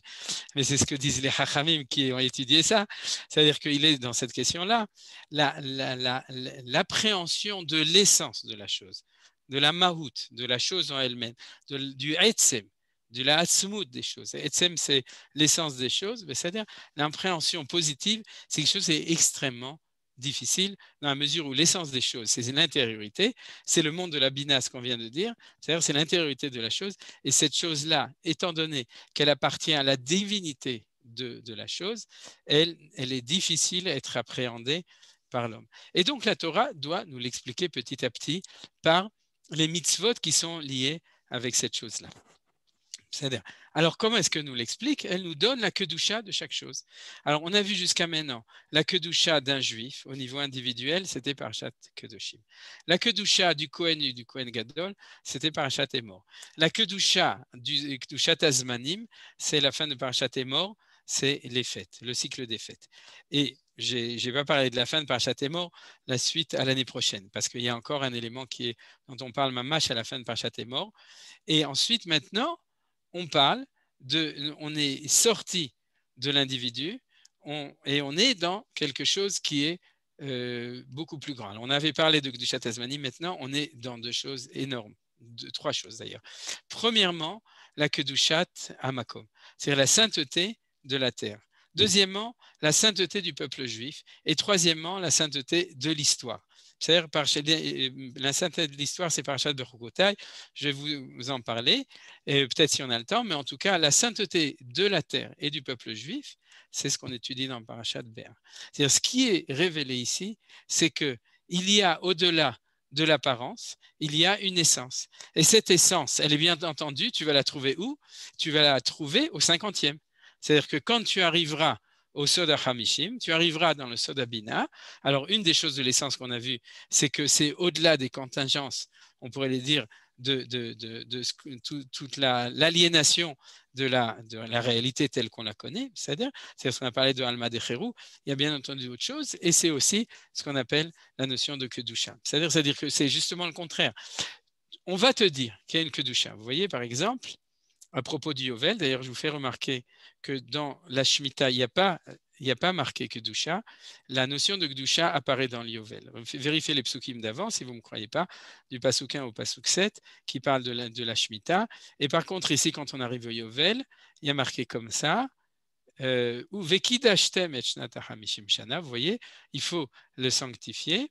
mais c'est ce que disent les Chachamim qui ont étudié ça, c'est-à-dire qu'il est dans cette question-là, l'appréhension de l'essence de la chose, de la mahout, de la chose en elle-même, du etzem, de la hatzmout des choses. Etzem, c'est l'essence des choses, c'est-à-dire l'appréhension positive, c'est quelque chose qui est extrêmement difficile dans la mesure où l'essence des choses, c'est l'intériorité, c'est le monde de la bina, ce qu'on vient de dire, c'est-à-dire c'est l'intériorité de la chose, et cette chose-là, étant donné qu'elle appartient à la divinité de la chose, elle est difficile à être appréhendée par l'homme. Et donc la Torah doit nous l'expliquer petit à petit par les mitzvot qui sont liés avec cette chose-là. C'est-à-dire, alors comment est-ce que nous l'explique? Elle nous donne la kedusha de chaque chose. Alors on a vu jusqu'à maintenant la kedusha d'un juif au niveau individuel, c'était Parashat Kedoshim. La kedusha du Kohen et du Kohen Gadol, c'était Parashat Emor. La kedusha du Kedushat Azmanim, c'est la fin de Parashat Emor, c'est les fêtes, le cycle des fêtes. Et je n'ai pas parlé de la fin de Parashat Emor, la suite à l'année prochaine, parce qu'il y a encore un élément dont on parle mamash à la fin de Parashat Emor. Et ensuite, maintenant, on est sorti de l'individu et on est dans quelque chose qui est beaucoup plus grand. Alors, on avait parlé de Kedushat Azmanim, maintenant on est dans deux choses énormes, trois choses d'ailleurs. Premièrement, la Kedushat Hamakom, c'est-à-dire la sainteté de la terre. Deuxièmement, la sainteté du peuple juif. Et troisièmement, la sainteté de l'histoire. C'est-à-dire, la sainteté de l'histoire, c'est Parashat Bechukotai. Je vais vous en parler, peut-être si on a le temps, mais en tout cas, la sainteté de la terre et du peuple juif, c'est ce qu'on étudie dans Parashat Ber. C'est-à-dire, ce qui est révélé ici, c'est qu'il y a au-delà de l'apparence, il y a une essence. Et cette essence, elle est bien entendu, tu vas la trouver où? Tu vas la trouver au 50e. C'est-à-dire que quand tu arriveras au Soda Hamishim, tu arriveras dans le Soda Bina. Alors, une des choses de l'essence qu'on a vues, c'est que c'est au-delà des contingences, on pourrait les dire, toute l'aliénation de la réalité telle qu'on la connaît, c'est-à-dire ce qu'on a parlé de Alma de Cherou, il y a bien entendu autre chose, et c'est aussi ce qu'on appelle la notion de Kedusha. C'est-à-dire que c'est justement le contraire. On va te dire qu'il y a une Kedusha. Vous voyez, par exemple, à propos du Yovel, d'ailleurs, je vous fais remarquer que dans la Shemitah, il n'y a pas marqué Kedusha. La notion de Kedusha apparaît dans le Yovel. Vérifiez les psukim d'avant, si vous ne me croyez pas, du pasuk 1 au pasuk 7, qui parle de la Shemitah. Et par contre, ici, quand on arrive au Yovel, il y a marqué comme ça, ou Vekidashtem et Shnata Hamishim Shana, vous voyez, il faut le sanctifier.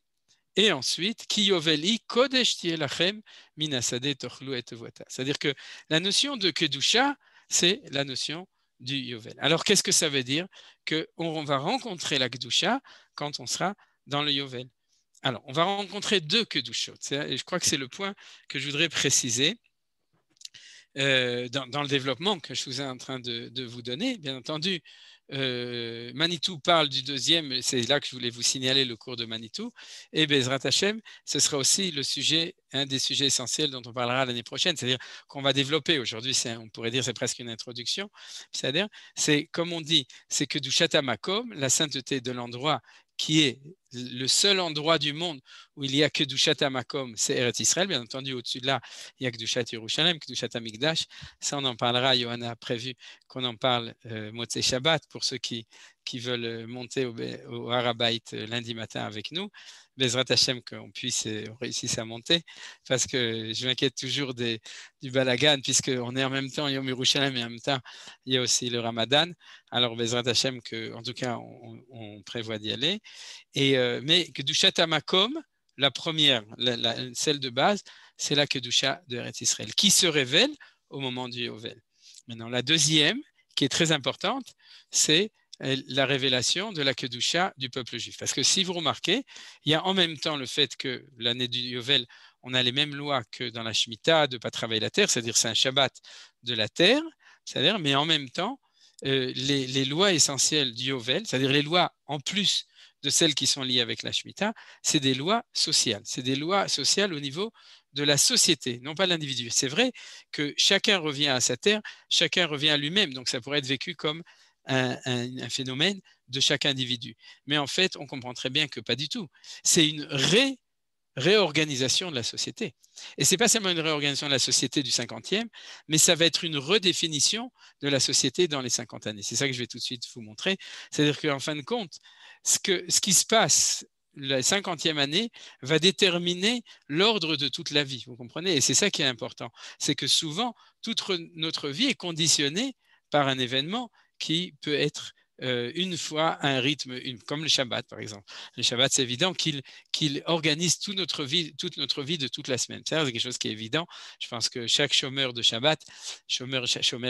Et ensuite, Ki Yoveli Kodesh Tielachem Minasade Tochlu et Tevota. C'est-à-dire que la notion de Kedusha, c'est la notion du Yovel. Alors, qu'est-ce que ça veut dire? Qu'on va rencontrer la Kedusha quand on sera dans le Yovel. Alors, on va rencontrer deux Kedushot. Et je crois que c'est le point que je voudrais préciser dans le développement que je suis en train de vous donner. Bien entendu, Manitou parle du deuxième, c'est là que je voulais vous signaler le cours de Manitou, et Bezrat Hashem, ce sera aussi le sujet, un des sujets essentiels dont on parlera l'année prochaine, c'est-à-dire qu'on va développer. Aujourd'hui, on pourrait dire c'est presque une introduction, c'est-à-dire, c'est comme on dit, c'est que du Makom, la sainteté de l'endroit qui est le seul endroit du monde où il n'y a que Kedushat Makom, c'est Eretz Israël. Bien entendu, au-dessus de là, il y a Kedushat Yerushalem, Kedushat Mikdash. Ça, on en parlera. Johanna a prévu qu'on en parle Motzei Shabbat pour ceux qui veulent monter au Harabait lundi matin avec nous. Bezrat Hashem, qu'on réussisse à monter, parce que je m'inquiète toujours du balagan, puisqu'on est en même temps Yom Yerushalem et en même temps, il y a aussi le Ramadan. Alors, Bezrat Hashem, en tout cas, on prévoit d'y aller. Mais Kedushat Makom, la première, celle de base, c'est la Kedusha de Eretz Israël, qui se révèle au moment du Yovel. Maintenant, la deuxième, qui est très importante, c'est la révélation de la Kedusha du peuple juif. Parce que si vous remarquez, il y a en même temps le fait que l'année du Yovel, on a les mêmes lois que dans la Shemitah, de ne pas travailler la terre, c'est-à-dire c'est un Shabbat de la terre, c'est-à-dire, mais en même temps, les lois essentielles du Yovel, c'est-à-dire les lois en plus de celles qui sont liées avec la Shemitah, c'est des lois sociales. C'est des lois sociales au niveau de la société, non pas de l'individu. C'est vrai que chacun revient à sa terre, chacun revient à lui-même, donc ça pourrait être vécu comme un phénomène de chaque individu. Mais en fait, on comprend très bien que pas du tout. C'est une réorganisation de la société. Et ce n'est pas seulement une réorganisation de la société du 50e, mais ça va être une redéfinition de la société dans les 50 années. C'est ça que je vais tout de suite vous montrer. C'est-à-dire qu'en fin de compte, ce qui se passe la 50e année va déterminer l'ordre de toute la vie, vous comprenez? Et c'est ça qui est important. C'est que souvent, toute notre vie est conditionnée par un événement qui peut être une fois un rythme, comme le Shabbat par exemple. Le Shabbat, c'est évident qu'il organise toute notre vie de toute la semaine. C'est quelque chose qui est évident. Je pense que chaque chômeur de Shabbat, chômeur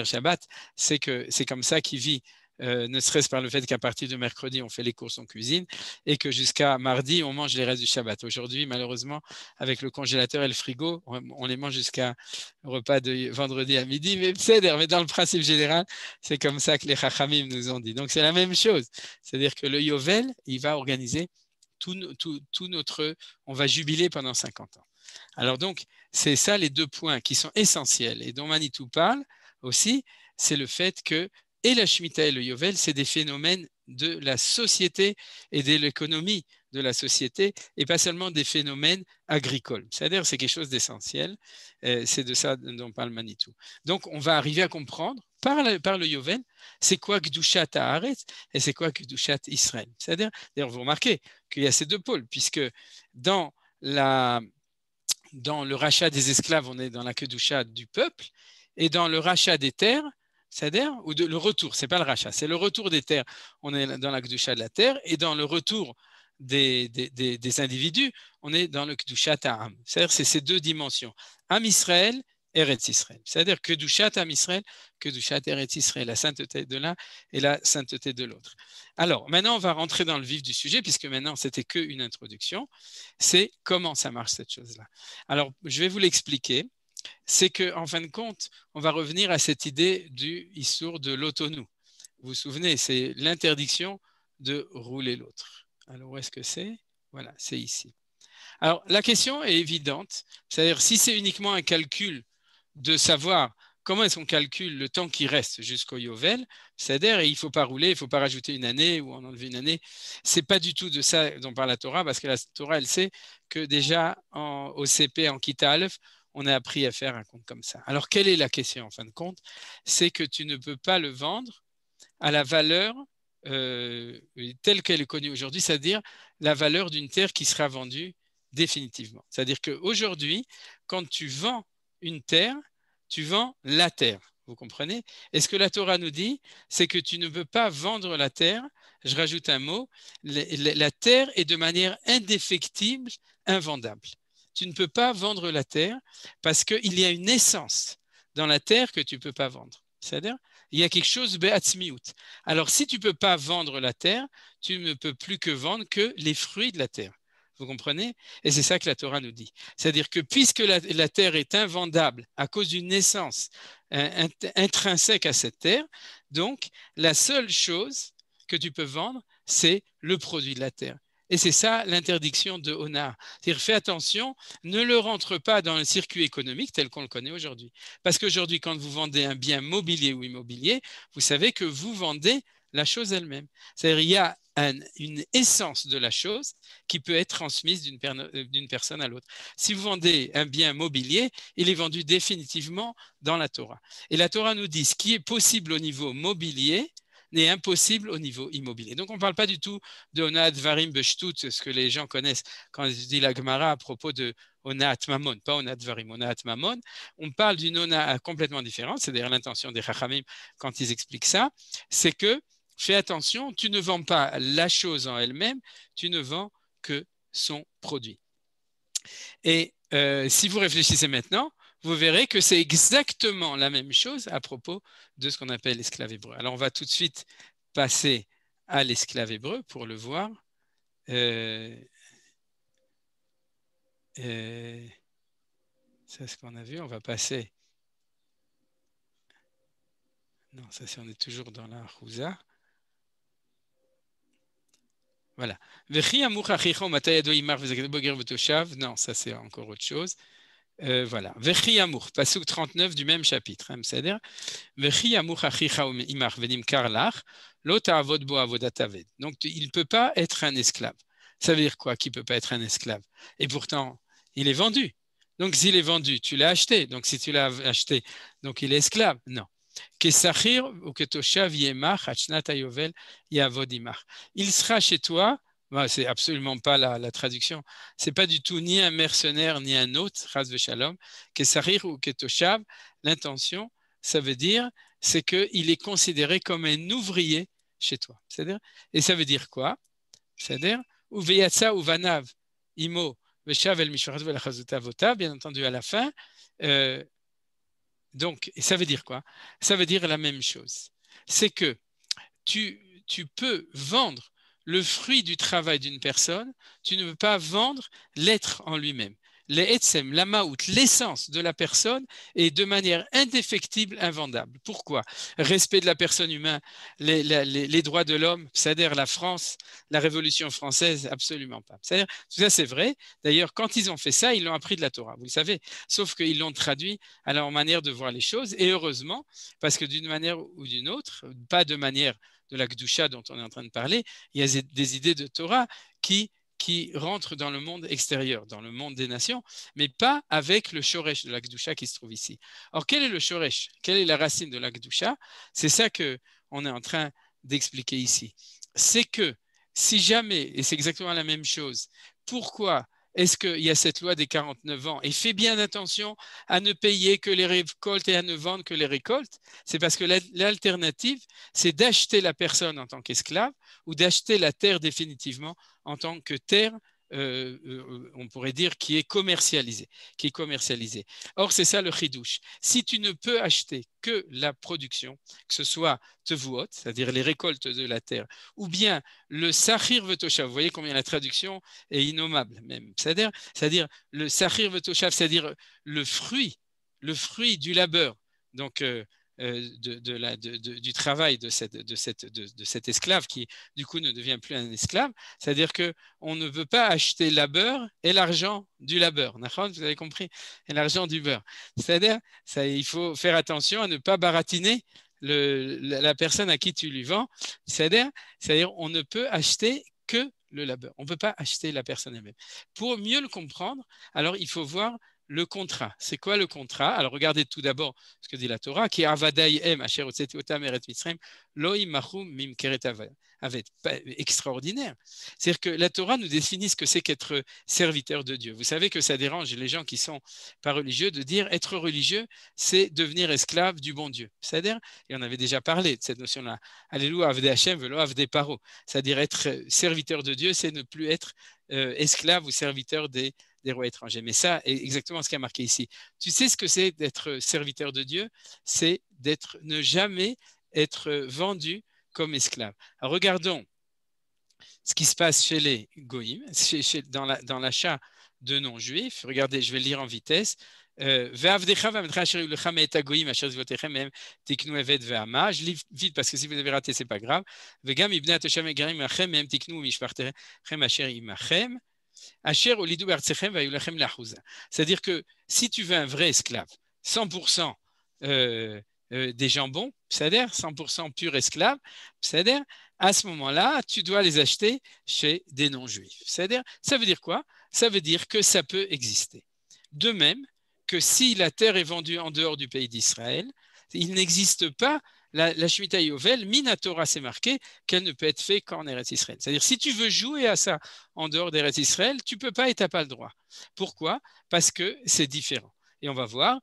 Shabbat, c'est que c'est comme ça qu'il vit. Ne serait-ce par le fait qu'à partir de mercredi, on fait les courses en cuisine et que jusqu'à mardi, on mange les restes du Shabbat. Aujourd'hui, malheureusement, avec le congélateur et le frigo, on les mange jusqu'à repas de vendredi à midi, mais dans le principe général, c'est comme ça que les Chachamim nous ont dit. Donc, c'est la même chose. C'est-à-dire que le Yovel, il va organiser tout notre... On va jubiler pendant 50 ans. Alors donc, c'est ça les deux points qui sont essentiels et dont Manitou parle aussi, c'est le fait que et la Shemitah et le Yovel, c'est des phénomènes de la société et de l'économie de la société et pas seulement des phénomènes agricoles. C'est-à-dire c'est quelque chose d'essentiel. C'est de ça dont parle Manitou. Donc, on va arriver à comprendre par le Yovel, c'est quoi Kedushat Haaretz et c'est quoi Kedushat Israël. C'est-à-dire, d'ailleurs, vous remarquez qu'il y a ces deux pôles, puisque dans le rachat des esclaves, on est dans la Kedusha du peuple, et dans le rachat des terres, c'est-à-dire, le retour, ce n'est pas le rachat, c'est le retour des terres. On est dans la Kedusha de la terre, et dans le retour des individus, on est dans le Kedushat Ha'am. C'est-à-dire, c'est ces deux dimensions. Am Israël Eretz Israël. C'est-à-dire que Kedushat Am Israël, Kedushat Eretz Israël, la sainteté de l'un et la sainteté de l'autre. Alors, maintenant, on va rentrer dans le vif du sujet, puisque maintenant, c'était qu'une introduction. C'est comment ça marche, cette chose-là. Alors, je vais vous l'expliquer. C'est qu'en fin de compte, on va revenir à cette idée du Issour de l'autonou. Vous vous souvenez, c'est l'interdiction de rouler l'autre. Alors, où est-ce que c'est? Voilà, c'est ici. Alors, la question est évidente, c'est-à-dire si c'est uniquement un calcul de savoir comment est-ce qu'on calcule le temps qui reste jusqu'au Yovel, c'est-à-dire il ne faut pas rouler, il ne faut pas rajouter une année ou en enlever une année. Ce n'est pas du tout de ça dont parle la Torah, parce que la Torah, elle sait que déjà au CP, en Kita Aleph, on a appris à faire un compte comme ça. Alors, quelle est la question en fin de compte? C'est que tu ne peux pas le vendre à la valeur telle qu'elle est connue aujourd'hui, c'est-à-dire la valeur d'une terre qui sera vendue définitivement. C'est-à-dire qu'aujourd'hui, quand tu vends une terre, tu vends la terre. Vous comprenez? Et ce que la Torah nous dit, c'est que tu ne peux pas vendre la terre, je rajoute un mot, la terre est de manière indéfectible, invendable. Tu ne peux pas vendre la terre parce qu'il y a une essence dans la terre que tu ne peux pas vendre. C'est-à-dire, il y a quelque chose be'atzmiut. Alors, si tu ne peux pas vendre la terre, tu ne peux plus que vendre que les fruits de la terre. Vous comprenez? Et c'est ça que la Torah nous dit. C'est-à-dire que puisque la terre est invendable à cause d'une naissance intrinsèque à cette terre, donc la seule chose que tu peux vendre, c'est le produit de la terre. Et c'est ça l'interdiction de Onar. C'est-à-dire, fais attention, ne le rentre pas dans le circuit économique tel qu'on le connaît aujourd'hui. Parce qu'aujourd'hui, quand vous vendez un bien mobilier ou immobilier, vous savez que vous vendez la chose elle-même. C'est-à-dire, il y a une essence de la chose qui peut être transmise d'une personne à l'autre. Si vous vendez un bien mobilier, il est vendu définitivement dans la Torah. Et la Torah nous dit ce qui est possible au niveau mobilier n'est impossible au niveau immobilier. Donc, on ne parle pas du tout de Onat Varim Beshtut, ce que les gens connaissent quand ils disent la Gemara à propos de Onat Mamon, pas Onat Varim, Onat Mamon. On parle d'une Ona complètement différente, c'est d'ailleurs l'intention des Chachamim quand ils expliquent ça, c'est que fais attention, tu ne vends pas la chose en elle-même, tu ne vends que son produit. Et si vous réfléchissez maintenant, vous verrez que c'est exactement la même chose à propos de ce qu'on appelle l'esclave hébreu. Alors, on va tout de suite passer à l'esclave hébreu pour le voir. C'est ce qu'on a vu. On va passer. Non, ça c'est on est toujours dans la Chouza. Voilà. Non, ça c'est encore autre chose. Voilà. Vechi amour, pasuk 39 du même chapitre. C'est-à-dire, Vechi amour achicha imar venim karlach, l'ota avod bo avodat aved. Donc, il ne peut pas être un esclave. Ça veut dire quoi qu'il ne peut pas être un esclave? Et pourtant, il est vendu. Donc, s'il est vendu, tu l'as acheté. Donc, si tu l'as acheté, donc il est esclave. Non. Kesachir ou ketoshav yemach hachnat ayovel yavod imach. Il sera chez toi. C'est absolument pas la traduction. C'est pas du tout ni un mercenaire ni un hôte, Chas v'Shalom. Kesarir ou Ketoshav, l'intention, ça veut dire, c'est qu'il est considéré comme un ouvrier chez toi. C'est-à-dire, et ça veut dire quoi? C'est-à-dire, ou veyatsa ou vanav, imo, veshav el mishparat velachazut avota, bien entendu à la fin. Donc, et ça veut dire quoi? Ça veut dire la même chose. C'est que tu peux vendre le fruit du travail d'une personne, tu ne peux pas vendre l'être en lui-même. L'etsem, la maout, l'essence de la personne est de manière indéfectible, invendable. Pourquoi? Respect de la personne humaine, les droits de l'homme, c'est-à-dire la France, la Révolution française, absolument pas. C'est-à-dire, tout ça c'est vrai. D'ailleurs, quand ils ont fait ça, ils l'ont appris de la Torah, vous le savez, sauf qu'ils l'ont traduit à leur manière de voir les choses, et heureusement, parce que d'une manière ou d'une autre, pas de manière de la Kedusha dont on est en train de parler, il y a des idées de Torah qui rentrent dans le monde extérieur, dans le monde des nations, mais pas avec le shoresh de la Kedusha qui se trouve ici. Or, quel est le shoresh? Quelle est la racine de la Kedusha? C'est ça qu'on est en train d'expliquer ici. C'est que si jamais, et c'est exactement la même chose, pourquoi est-ce qu'il y a cette loi des 49 ans? Et fais bien attention à ne payer que les récoltes et à ne vendre que les récoltes. C'est parce que l'alternative, c'est d'acheter la personne en tant qu'esclave ou d'acheter la terre définitivement en tant que terre on pourrait dire, qui est commercialisé. Or, c'est ça le chidouche. Si tu ne peux acheter que la production, que ce soit tevuot, c'est-à-dire les récoltes de la terre, ou bien le sachir vetoshav, vous voyez combien la traduction est innommable même, c'est-à-dire le sachir vetoshav, c'est-à-dire le fruit du labeur, donc du travail de cet esclave qui du coup ne devient plus un esclave, c'est-à-dire qu'on ne veut pas acheter la beurre et l'argent du labeur, vous avez compris, et l'argent du beurre, c'est-à-dire il faut faire attention à ne pas baratiner la personne à qui tu lui vends, c'est-à-dire on ne peut acheter que le labeur, on ne peut pas acheter la personne elle-même. Pour mieux le comprendre, alors il faut voir le contrat. C'est quoi le contrat? Alors regardez tout d'abord ce que dit la Torah, qui avadai em asher hotzeti otam eret Mitzrayim lo imachum mimkeret aved. Extraordinaire. C'est-à-dire que la Torah nous définit ce que c'est qu'être serviteur de Dieu. Vous savez que ça dérange les gens qui sont pas religieux de dire être religieux, c'est devenir esclave du bon Dieu. C'est-à-dire, et on avait déjà parlé de cette notion-là, Alléluia avdei Hashem velo avdei paro. C'est-à-dire être serviteur de Dieu, c'est ne plus être esclave ou serviteur des rois étrangers. Mais ça est exactement ce qui est marqué ici. Tu sais ce que c'est d'être serviteur de Dieu? C'est ne jamais être vendu comme esclave. Alors regardons ce qui se passe chez les goïms, dans l'achat de non-juifs. Regardez, je vais le lire en vitesse. Je lis vite parce que si vous avez raté, c'est pas grave. C'est-à-dire que si tu veux un vrai esclave, 100% des jambons, c'est-à-dire 100% pur esclave, c'est-à-dire à ce moment-là, tu dois les acheter chez des non-juifs. C'est-à-dire, ça veut dire quoi? Ça veut dire que ça peut exister. De même que si la terre est vendue en dehors du pays d'Israël, il n'existe pas la Shemitah Yovel, Minatora, c'est marqué qu'elle ne peut être faite qu'en Eretz Israël. C'est-à-dire, si tu veux jouer à ça en dehors d'Eretz Israël, tu ne peux pas et tu n'as pas le droit. Pourquoi? Parce que c'est différent. Et on va voir,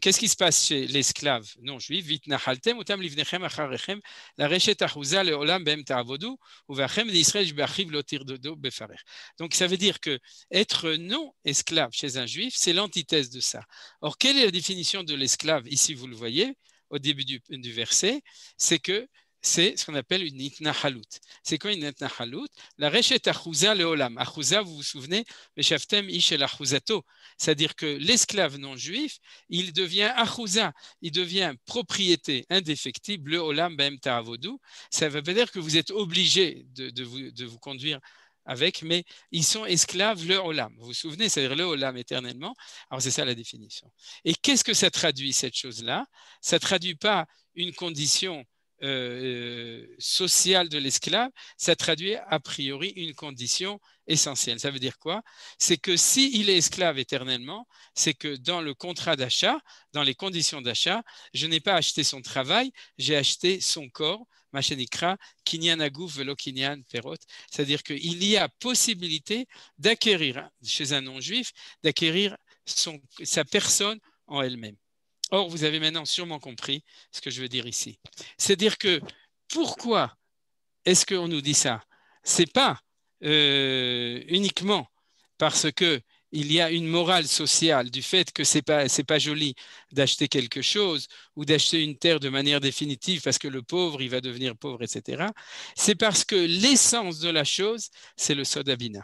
qu'est-ce qui se passe chez l'esclave non-juif? Vitnahaltem utam livnechem acharechem la reshet achuza leolam behem ta'avodu uvachem d'Israël jbeachiv lotir dodo befarer. Donc, ça veut dire que être non-esclave chez un juif, c'est l'antithèse de ça. Or, quelle est la définition de l'esclave? Ici, vous le voyez, au début du verset, c'est que c'est ce qu'on appelle une itnahalut. C'est quoi une itnahalut? La reshet achuza leolam. Achuza, vous vous souvenez, meshaftem ish el achuzato. C'est-à-dire que l'esclave non-juif, il devient achuza, il devient propriété indéfectible, leolam behem ta'avodu. Ça veut pas dire que vous êtes obligé de vous conduire avec, mais ils sont esclaves le olam. Vous vous souvenez, c'est-à-dire le olam éternellement. Alors c'est ça la définition. Et qu'est-ce que ça traduit, cette chose-là? Ça ne traduit pas une condition sociale de l'esclave, ça traduit a priori une condition essentielle. Ça veut dire quoi? C'est que s'il est esclave éternellement, c'est que dans le contrat d'achat, dans les conditions d'achat, je n'ai pas acheté son travail, j'ai acheté son corps, Machenikra, Kinyan Agouf Velo Kinyan Perot, c'est-à-dire qu'il y a possibilité d'acquérir chez un non-juif, d'acquérir sa personne en elle-même. Or, vous avez maintenant sûrement compris ce que je veux dire ici. C'est-à-dire que pourquoi est-ce qu'on nous dit ça? Ce n'est pas uniquement parce que il y a une morale sociale du fait que c'est pas joli d'acheter quelque chose ou d'acheter une terre de manière définitive parce que le pauvre, il va devenir pauvre, etc. C'est parce que l'essence de la chose, c'est le sodabina.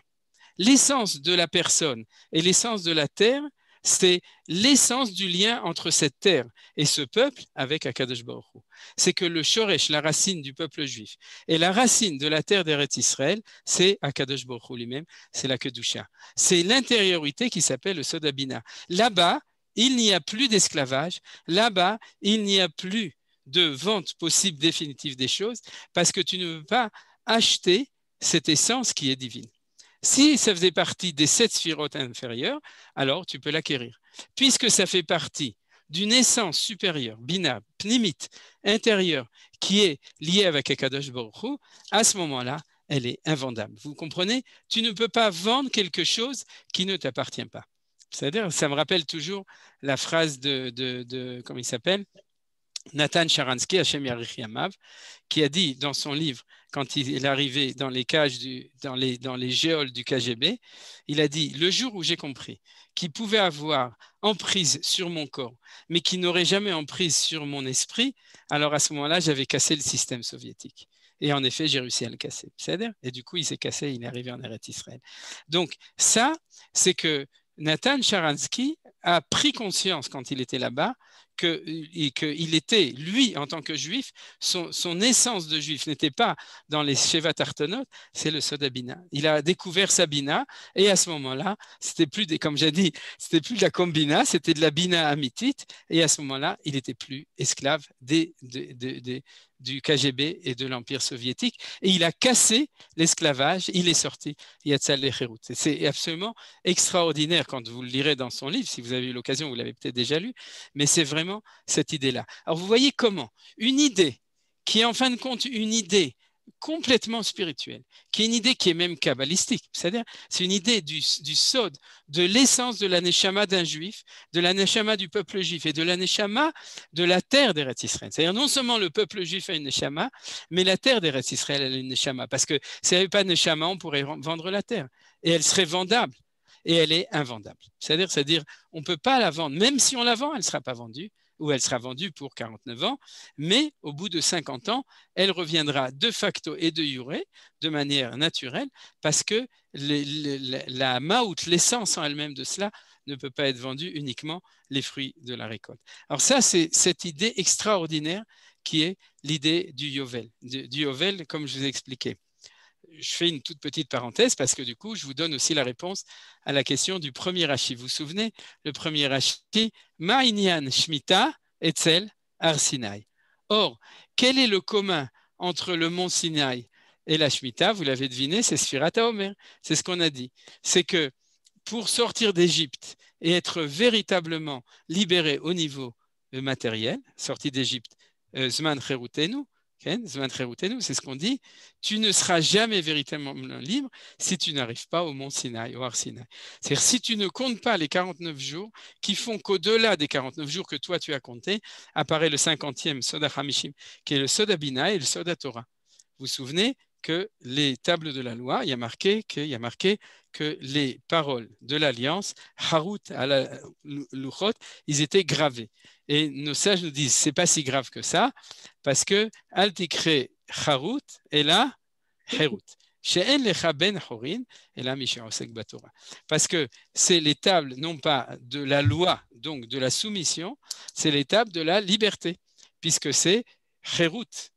L'essence de la personne et l'essence de la terre, c'est l'essence du lien entre cette terre et ce peuple avec Akadosh Baruch Hu. C'est que le shoresh, la racine du peuple juif, et la racine de la terre d'Eretz Israël, c'est Akadosh Baruch Hu lui-même, c'est la Kedusha. C'est l'intériorité qui s'appelle le Sodabina. Là-bas, il n'y a plus d'esclavage. Là-bas, il n'y a plus de vente possible définitive des choses parce que tu ne veux pas acheter cette essence qui est divine. Si ça faisait partie des 7 sphirotes inférieures, alors tu peux l'acquérir. Puisque ça fait partie d'une essence supérieure, bina, pnimite, intérieure, qui est liée avec Akadosh Baruch Hu, à ce moment-là, elle est invendable. Vous comprenez? Tu ne peux pas vendre quelque chose qui ne t'appartient pas. C'est-à-dire, ça me rappelle toujours la phrase de comment il s'appelle? Nathan Sharansky, Hashem Yarich Yamav, qui a dit dans son livre quand il est arrivé dans les cages, dans les géoles du KGB, il a dit, le jour où j'ai compris qu'il pouvait avoir emprise sur mon corps, mais qu'il n'aurait jamais emprise sur mon esprit, alors à ce moment-là, j'avais cassé le système soviétique. Et en effet, j'ai réussi à le casser. C'est-à-dire, et du coup, il s'est cassé, il est arrivé en Eretz Israël. Donc, ça, c'est que Nathan Sharansky a pris conscience quand il était là-bas qu'il était, lui, en tant que juif, son essence de juif n'était pas dans les Sheva Tartonot, c'est le Soda Bina. Il a découvert sa Bina, et à ce moment-là, c'était plus comme j'ai dit, c'était plus de la combina, c'était de la Bina amitite, et à ce moment-là, il n'était plus esclave du KGB et de l'Empire soviétique, et il a cassé l'esclavage, il est sorti Yatzal Cherut. C'est absolument extraordinaire quand vous le lirez dans son livre, si vous avez eu l'occasion, vous l'avez peut-être déjà lu, mais c'est vraiment cette idée-là. Alors vous voyez comment une idée qui est en fin de compte une idée complètement spirituelle, qui est une idée qui est même kabbalistique, c'est-à-dire c'est une idée du sod, de l'essence de la neshama d'un juif, de la neshama du peuple juif et de la neshama de la terre d'Eretz Israël. C'est-à-dire non seulement le peuple juif a une neshama, mais la terre d'Eretz Israël a une neshama, parce que s'il n'y avait pas de neshama, on pourrait vendre la terre et elle serait vendable. Et elle est invendable. C'est-à-dire, on ne peut pas la vendre. Même si on la vend, elle ne sera pas vendue, ou elle sera vendue pour 49 ans, mais au bout de 50 ans, elle reviendra de facto et de jure, de manière naturelle, parce que la maout, l'essence en elle-même de cela, ne peut pas être vendue uniquement les fruits de la récolte. Alors ça, c'est cette idée extraordinaire qui est l'idée du Yovel. Du Yovel, comme je vous ai expliqué. Je fais une toute petite parenthèse parce que du coup, je vous donne aussi la réponse à la question du premier Rashi. Vous vous souvenez, le premier Rashi, Ma'inyan Shmita Etzel Har Sinai. Or, quel est le commun entre le mont Sinaï et la Shemitah? Vous l'avez deviné, c'est Sfirat HaOmer. C'est ce qu'on a dit. C'est que pour sortir d'Égypte et être véritablement libéré au niveau matériel, sorti d'Égypte, Zman Cherutenu, c'est ce qu'on dit, tu ne seras jamais véritablement libre si tu n'arrives pas au mont Sinaï, au Har Sinaï. C'est-à-dire si tu ne comptes pas les 49 jours qui font qu'au-delà des 49 jours que toi tu as compté, apparaît le 50e Soda Hamishim, qui est le Soda Bina et le Soda Torah. Vous vous souvenez que les tables de la loi, il y a marqué que les paroles de l'alliance, Harut à la Luchot, ils étaient gravés. Et nos sages nous disent, c'est pas si grave que ça, parce que Al tikre Harut et là Herut. Parce que c'est les tables non pas de la loi, donc de la soumission, c'est les tables de la liberté, puisque c'est Herut,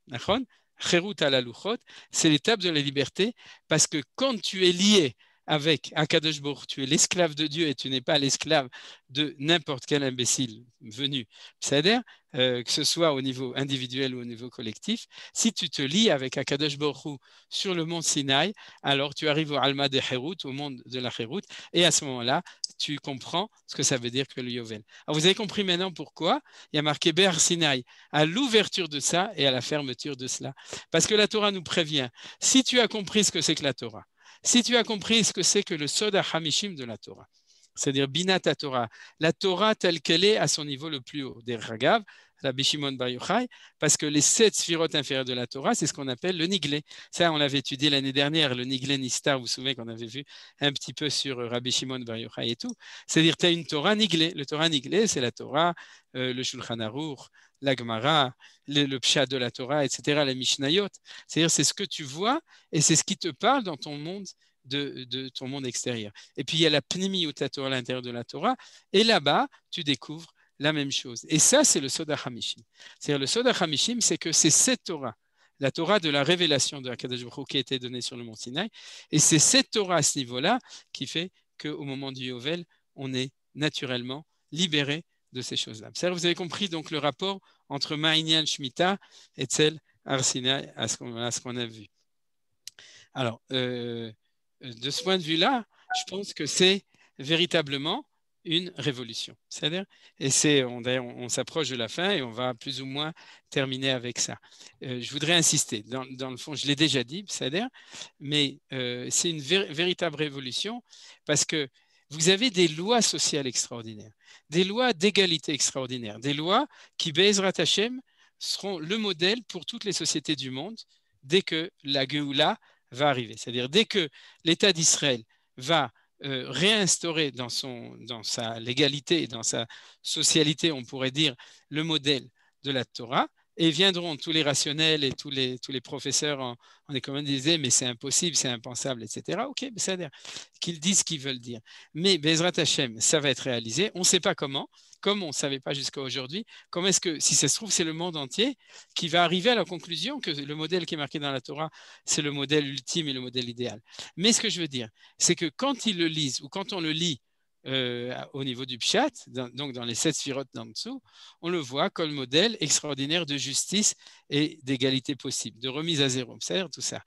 Cherut à la Luchot, c'est l'étape de la liberté, parce que quand tu es lié avec Akadosh Baruch, tu es l'esclave de Dieu et tu n'es pas l'esclave de n'importe quel imbécile venu. C'est-à-dire, que ce soit au niveau individuel ou au niveau collectif, si tu te lies avec Akadosh Baruch sur le mont Sinaï, alors tu arrives au Alma de Cherut, au monde de la Cherut, et à ce moment-là, tu comprends ce que ça veut dire que le Yovel. Alors vous avez compris maintenant pourquoi il y a marqué Ber Sinaï à l'ouverture de ça et à la fermeture de cela. Parce que la Torah nous prévient, si tu as compris ce que c'est que la Torah, si tu as compris ce que c'est que le Soda Hamishim de la Torah, c'est-à-dire Binat Torah, la Torah telle qu'elle est à son niveau le plus haut, des Ragav, Rabbi Shimon Bar Yochai, parce que les 7 sphirotes inférieures de la Torah, c'est ce qu'on appelle le Niglé. Ça, on l'avait étudié l'année dernière, le Niglé Nistar, vous vous souvenez qu'on avait vu un petit peu sur Rabbi Shimon Bar Yochai et tout. C'est-à-dire, tu as une Torah Niglé. Le Torah Niglé, c'est la Torah, le Shulchan Aruch, la Gemara, le Pshat de la Torah, etc., les Mishnayot. C'est-à-dire, c'est ce que tu vois et c'est ce qui te parle dans ton monde de ton monde extérieur. Et puis il y a la Pnimiut Torah à l'intérieur de la Torah, et là-bas, tu découvres la même chose. Et ça, c'est le Soda Hamishim. C'est-à-dire le Soda Hamishim, c'est que c'est cette Torah, la Torah de la révélation de Akadosh Baruch Hu qui a été donnée sur le mont Sinaï, et c'est cette Torah à ce niveau-là qui fait qu'au moment du Yovel, on est naturellement libéré de ces choses-là. C'est-à-dire, vous avez compris donc le rapport entre Ma'inyan Shemitah et Tzel Har Sinaï à ce qu'on a vu. Alors, de ce point de vue-là, je pense que c'est véritablement une révolution. C'est-à-dire, et on s'approche de la fin et on va plus ou moins terminer avec ça. Je voudrais insister, dans le fond, je l'ai déjà dit, c'est-à-dire, mais c'est une véritable révolution parce que vous avez des lois sociales extraordinaires, des lois d'égalité extraordinaires, des lois qui, Be'ezrat Hashem, seront le modèle pour toutes les sociétés du monde dès que la Géoula va arriver. C'est-à-dire dès que l'État d'Israël va réinstaurer dans sa légalité, dans sa socialité, on pourrait dire, le modèle de la Torah, et viendront tous les rationnels et tous les professeurs en économie disaient mais c'est impossible, c'est impensable, etc. Ok, c'est-à-dire qu'ils disent ce qu'ils veulent dire. Mais Bezrat Hashem, ça va être réalisé. On ne sait pas comment, comme on ne savait pas jusqu'à aujourd'hui. Comment est-ce que, si ça se trouve, c'est le monde entier qui va arriver à la conclusion que le modèle qui est marqué dans la Torah, c'est le modèle ultime et le modèle idéal. Mais ce que je veux dire, c'est que quand ils le lisent ou quand on le lit au niveau du Pshat, donc dans les 7 sphirotes d'en dessous, on le voit comme modèle extraordinaire de justice et d'égalité possible, de remise à zéro, c'est-à-dire tout ça.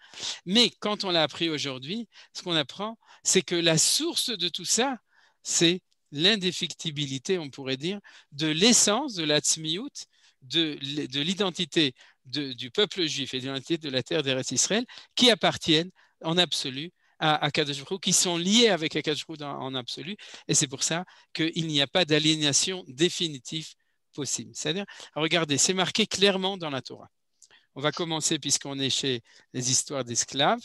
Mais quand on l'a appris aujourd'hui, ce qu'on apprend, c'est que la source de tout ça, c'est l'indéfectibilité, on pourrait dire, de l'essence de la tzmiout, de l'identité du peuple juif et de l'identité de la terre d'Eretz Israël, qui appartiennent en absolu à Akadosh Baruch Hu, qui sont liés avec Akadosh Baruch Hu en absolu, et c'est pour ça qu'il n'y a pas d'aliénation définitive possible. C'est-à-dire, regardez, c'est marqué clairement dans la Torah. On va commencer, puisqu'on est chez les histoires d'esclaves,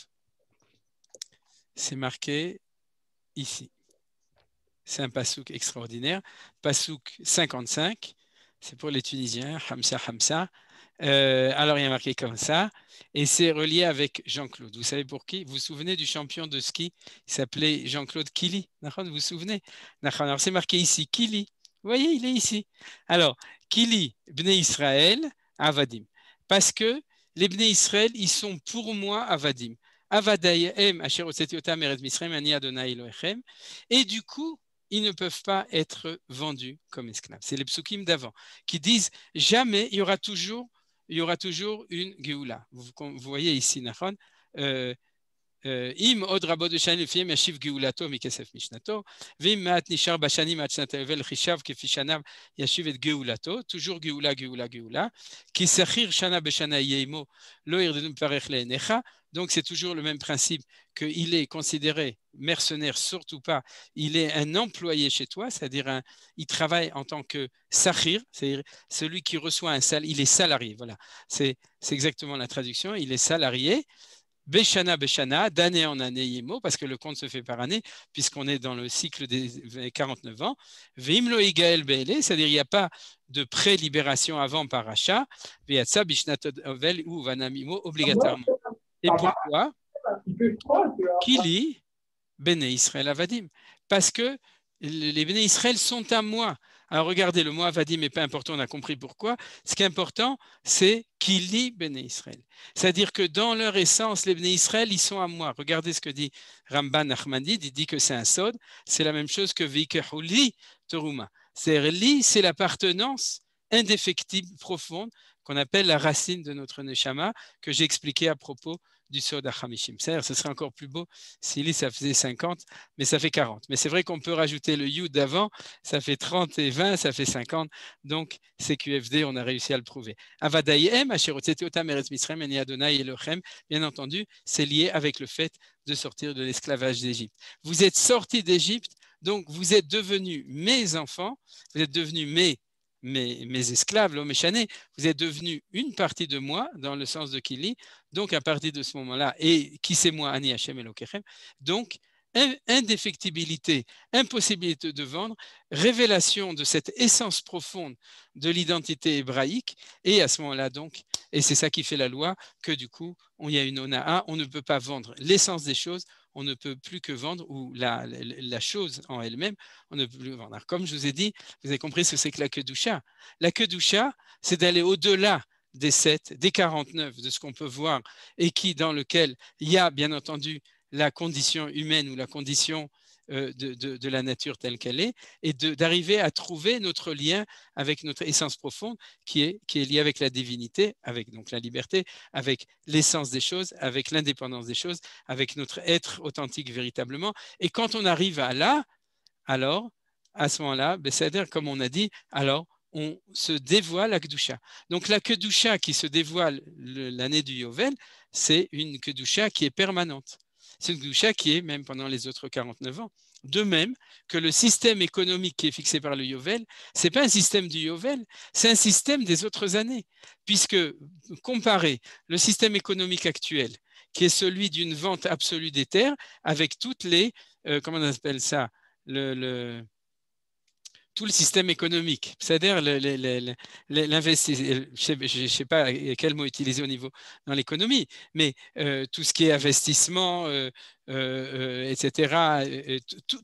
c'est marqué ici. C'est un pasouk extraordinaire, pasouk 55, c'est pour les Tunisiens, Hamza Hamza. Alors il y a marqué comme ça, et c'est relié avec Jean-Claude. Vous savez pour qui? Vous vous souvenez du champion de ski? Il s'appelait Jean-Claude Killy. Vous vous souvenez? Alors c'est marqué ici, Killy. Vous voyez, il est ici. Alors, Killy, Bnei Israël, Avadim. Parce que les Bnei Israël, ils sont pour moi Avadim. Avadayem, Asher Osetiotam, Eretz Misraim, Ani Adonai Elohechem. Et du coup, ils ne peuvent pas être vendus comme esclaves. C'est les psukim d'avant qui disent jamais, il y aura toujours une Géoula. Vous voyez ici, Nachon, Im od rabot בשנים לפיהם ישיב גאולתו מכסף משנתו, ואם מעט נשאר בשנים עד שנת היובל חישב כפי שנה ישיב את גאולתו, toujours גאולה, גאולה, גאולה, כי שכיר שנה בשנה יהיה עמו, לא ירדנו מברך לעיניך, donc c'est toujours le même principe qu'il est considéré mercenaire, surtout pas, il est un employé chez toi, c'est-à-dire il travaille en tant que sahir, c'est-à-dire celui qui reçoit un salaire, il est salarié, voilà, c'est exactement la traduction, il est salarié, Beshana, Beshana, d'année en année, Yemo, parce que le compte se fait par année, puisqu'on est dans le cycle des 49 ans. Veimlo Igael Be'ele, c'est-à-dire il n'y a pas de pré-libération avant par achat. Veatsa, Bishnatovel ou Vanamimo, obligatoirement. Et pourquoi? Kili, Bene Israël Avadim. Parce que les Bene Israël sont à moi. Alors regardez, le mot Avadim n'est pas important, on a compris pourquoi. Ce qui est important, c'est Kili Bene Israël. C'est-à-dire que dans leur essence, les Bene Israël, ils sont à moi. Regardez ce que dit Ramban Nachmanide, il dit que c'est un sod. C'est la même chose que Vikehuli Teruma. C'est-à-dire, li, c'est l'appartenance indéfectible, profonde, qu'on appelle la racine de notre Neshama, que j'ai expliqué à propos du Sod HaChamishim. C'est-à-dire, ce serait encore plus beau si ça faisait 50, mais ça fait 40. Mais c'est vrai qu'on peut rajouter le Yud d'avant, ça fait 30 et 20, ça fait 50. Donc, c'est QFD, on a réussi à le prouver. Avadayem, Asherotetiotam Eretz Mitzrayim, Eni Adonai Elohim, bien entendu, c'est lié avec le fait de sortir de l'esclavage d'Égypte. Vous êtes sortis d'Égypte, donc vous êtes devenus mes enfants, vous êtes devenus mes esclaves, l'homme échané, vous êtes devenus une partie de moi, dans le sens de Kili, donc à partir de ce moment-là, et qui c'est moi, Ani Hashem Elokechem, donc indéfectibilité, impossibilité de vendre, révélation de cette essence profonde de l'identité hébraïque, et à ce moment-là donc, et c'est ça qui fait la loi, que du coup, il y a une onaa, on ne peut pas vendre l'essence des choses, on ne peut plus que vendre, ou la chose en elle-même, on ne peut plus vendre. Alors, comme je vous ai dit, vous avez compris ce que c'est que la kedusha. La kedusha, c'est d'aller au-delà des 7, des 49, de ce qu'on peut voir, et dans lequel il y a bien entendu la condition humaine ou la condition de la nature telle qu'elle est, et d'arriver à trouver notre lien avec notre essence profonde qui est liée avec la divinité, avec donc la liberté, avec l'essence des choses, avec l'indépendance des choses, avec notre être authentique véritablement. Et quand on arrive à là, alors, à ce moment-là, c'est-à-dire, comme on a dit, alors on se dévoile la Kedusha. Donc la Kedusha qui se dévoile l'année du Yovel, c'est une Kedusha qui est permanente. C'est une Kedusha qui est même pendant les autres 49 ans. De même que le système économique qui est fixé par le Yovel, ce n'est pas un système du Yovel, c'est un système des autres années. Puisque comparer le système économique actuel, qui est celui d'une vente absolue des terres, avec toutes les, comment on appelle ça, tout le système économique, c'est-à-dire l'investissement, je ne sais pas quel mot utiliser au niveau dans l'économie, mais tout ce qui est investissement, etc.,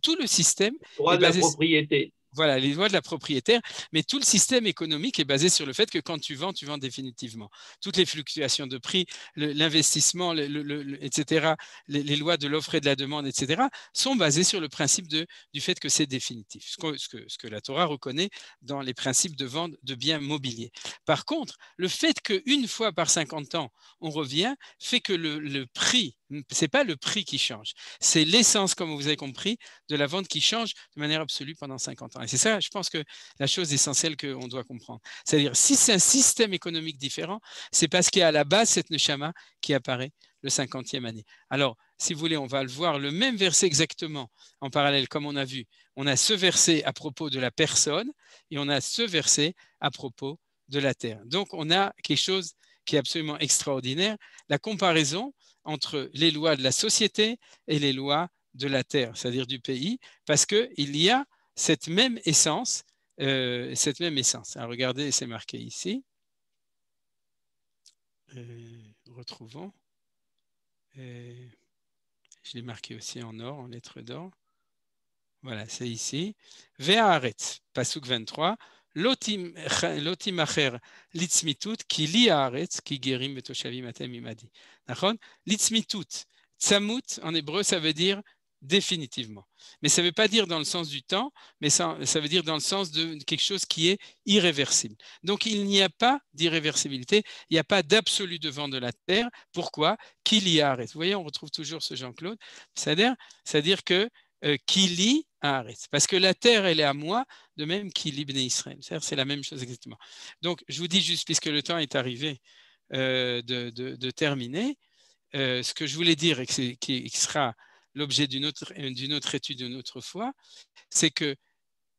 tout le système Droit est de la basé. propriété. Voilà, les lois de la propriétaire, mais tout le système économique est basé sur le fait que quand tu vends définitivement. Toutes les fluctuations de prix, l'investissement, etc., les lois de l'offre et de la demande, etc., sont basées sur le principe du fait que c'est définitif, ce que la Torah reconnaît dans les principes de vente de biens mobiliers. Par contre, le fait qu'une fois par 50 ans, on revient, fait que le prix, ce n'est pas le prix qui change, c'est l'essence, comme vous avez compris, de la vente qui change de manière absolue pendant 50 ans. Et c'est ça, je pense que la chose essentielle qu'on doit comprendre. C'est-à-dire, si c'est un système économique différent, c'est parce qu'il y a à la base cette neshama qui apparaît le 50e année. Alors, si vous voulez, on va le voir, le même verset exactement en parallèle, comme on a vu. On a ce verset à propos de la personne et on a ce verset à propos de la terre. Donc, on a quelque chose qui est absolument extraordinaire, la comparaison entre les lois de la société et les lois de la terre, c'est-à-dire du pays, parce qu'il y a cette même essence. Alors, regardez, c'est marqué ici. Retrouvons. Je l'ai marqué aussi en or, en lettres d'or. Voilà, c'est ici. Ve'aretz, pasuk 23. Lotim acher litzmitut ki li haaretz ki gerim betoshavim atem imadi. D'accord? Litzmitut, tzamut en hébreu, ça veut dire définitivement. Mais ça ne veut pas dire dans le sens du temps, mais ça veut dire dans le sens de quelque chose qui est irréversible. Donc il n'y a pas d'irréversibilité, il n'y a pas d'absolu devant de la terre. Pourquoi? Qu'il y a. Vous voyez, on retrouve toujours ce Jean-Claude. C'est-à-dire que Kili Haaretz, parce que la terre, elle est à moi, de même Kili Bnei Israël. C'est la même chose exactement. Donc, je vous dis juste, puisque le temps est arrivé de terminer, ce que je voulais dire et qui sera l'objet d'une autre étude une autre fois, c'est que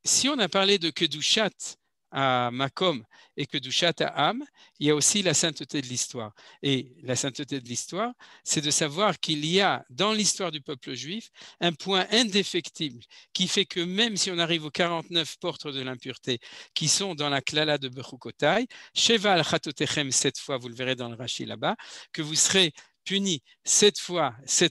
si on a parlé de Kedushat à Makom et Kedushat à Am, il y a aussi la sainteté de l'histoire. Et la sainteté de l'histoire, c'est de savoir qu'il y a dans l'histoire du peuple juif un point indéfectible qui fait que même si on arrive aux 49 portes de l'impureté qui sont dans la klala de Bechukotai, Sheva al-Chatotechem 7 fois, vous le verrez dans le Rashi là-bas, que vous serez puni 7 fois, ça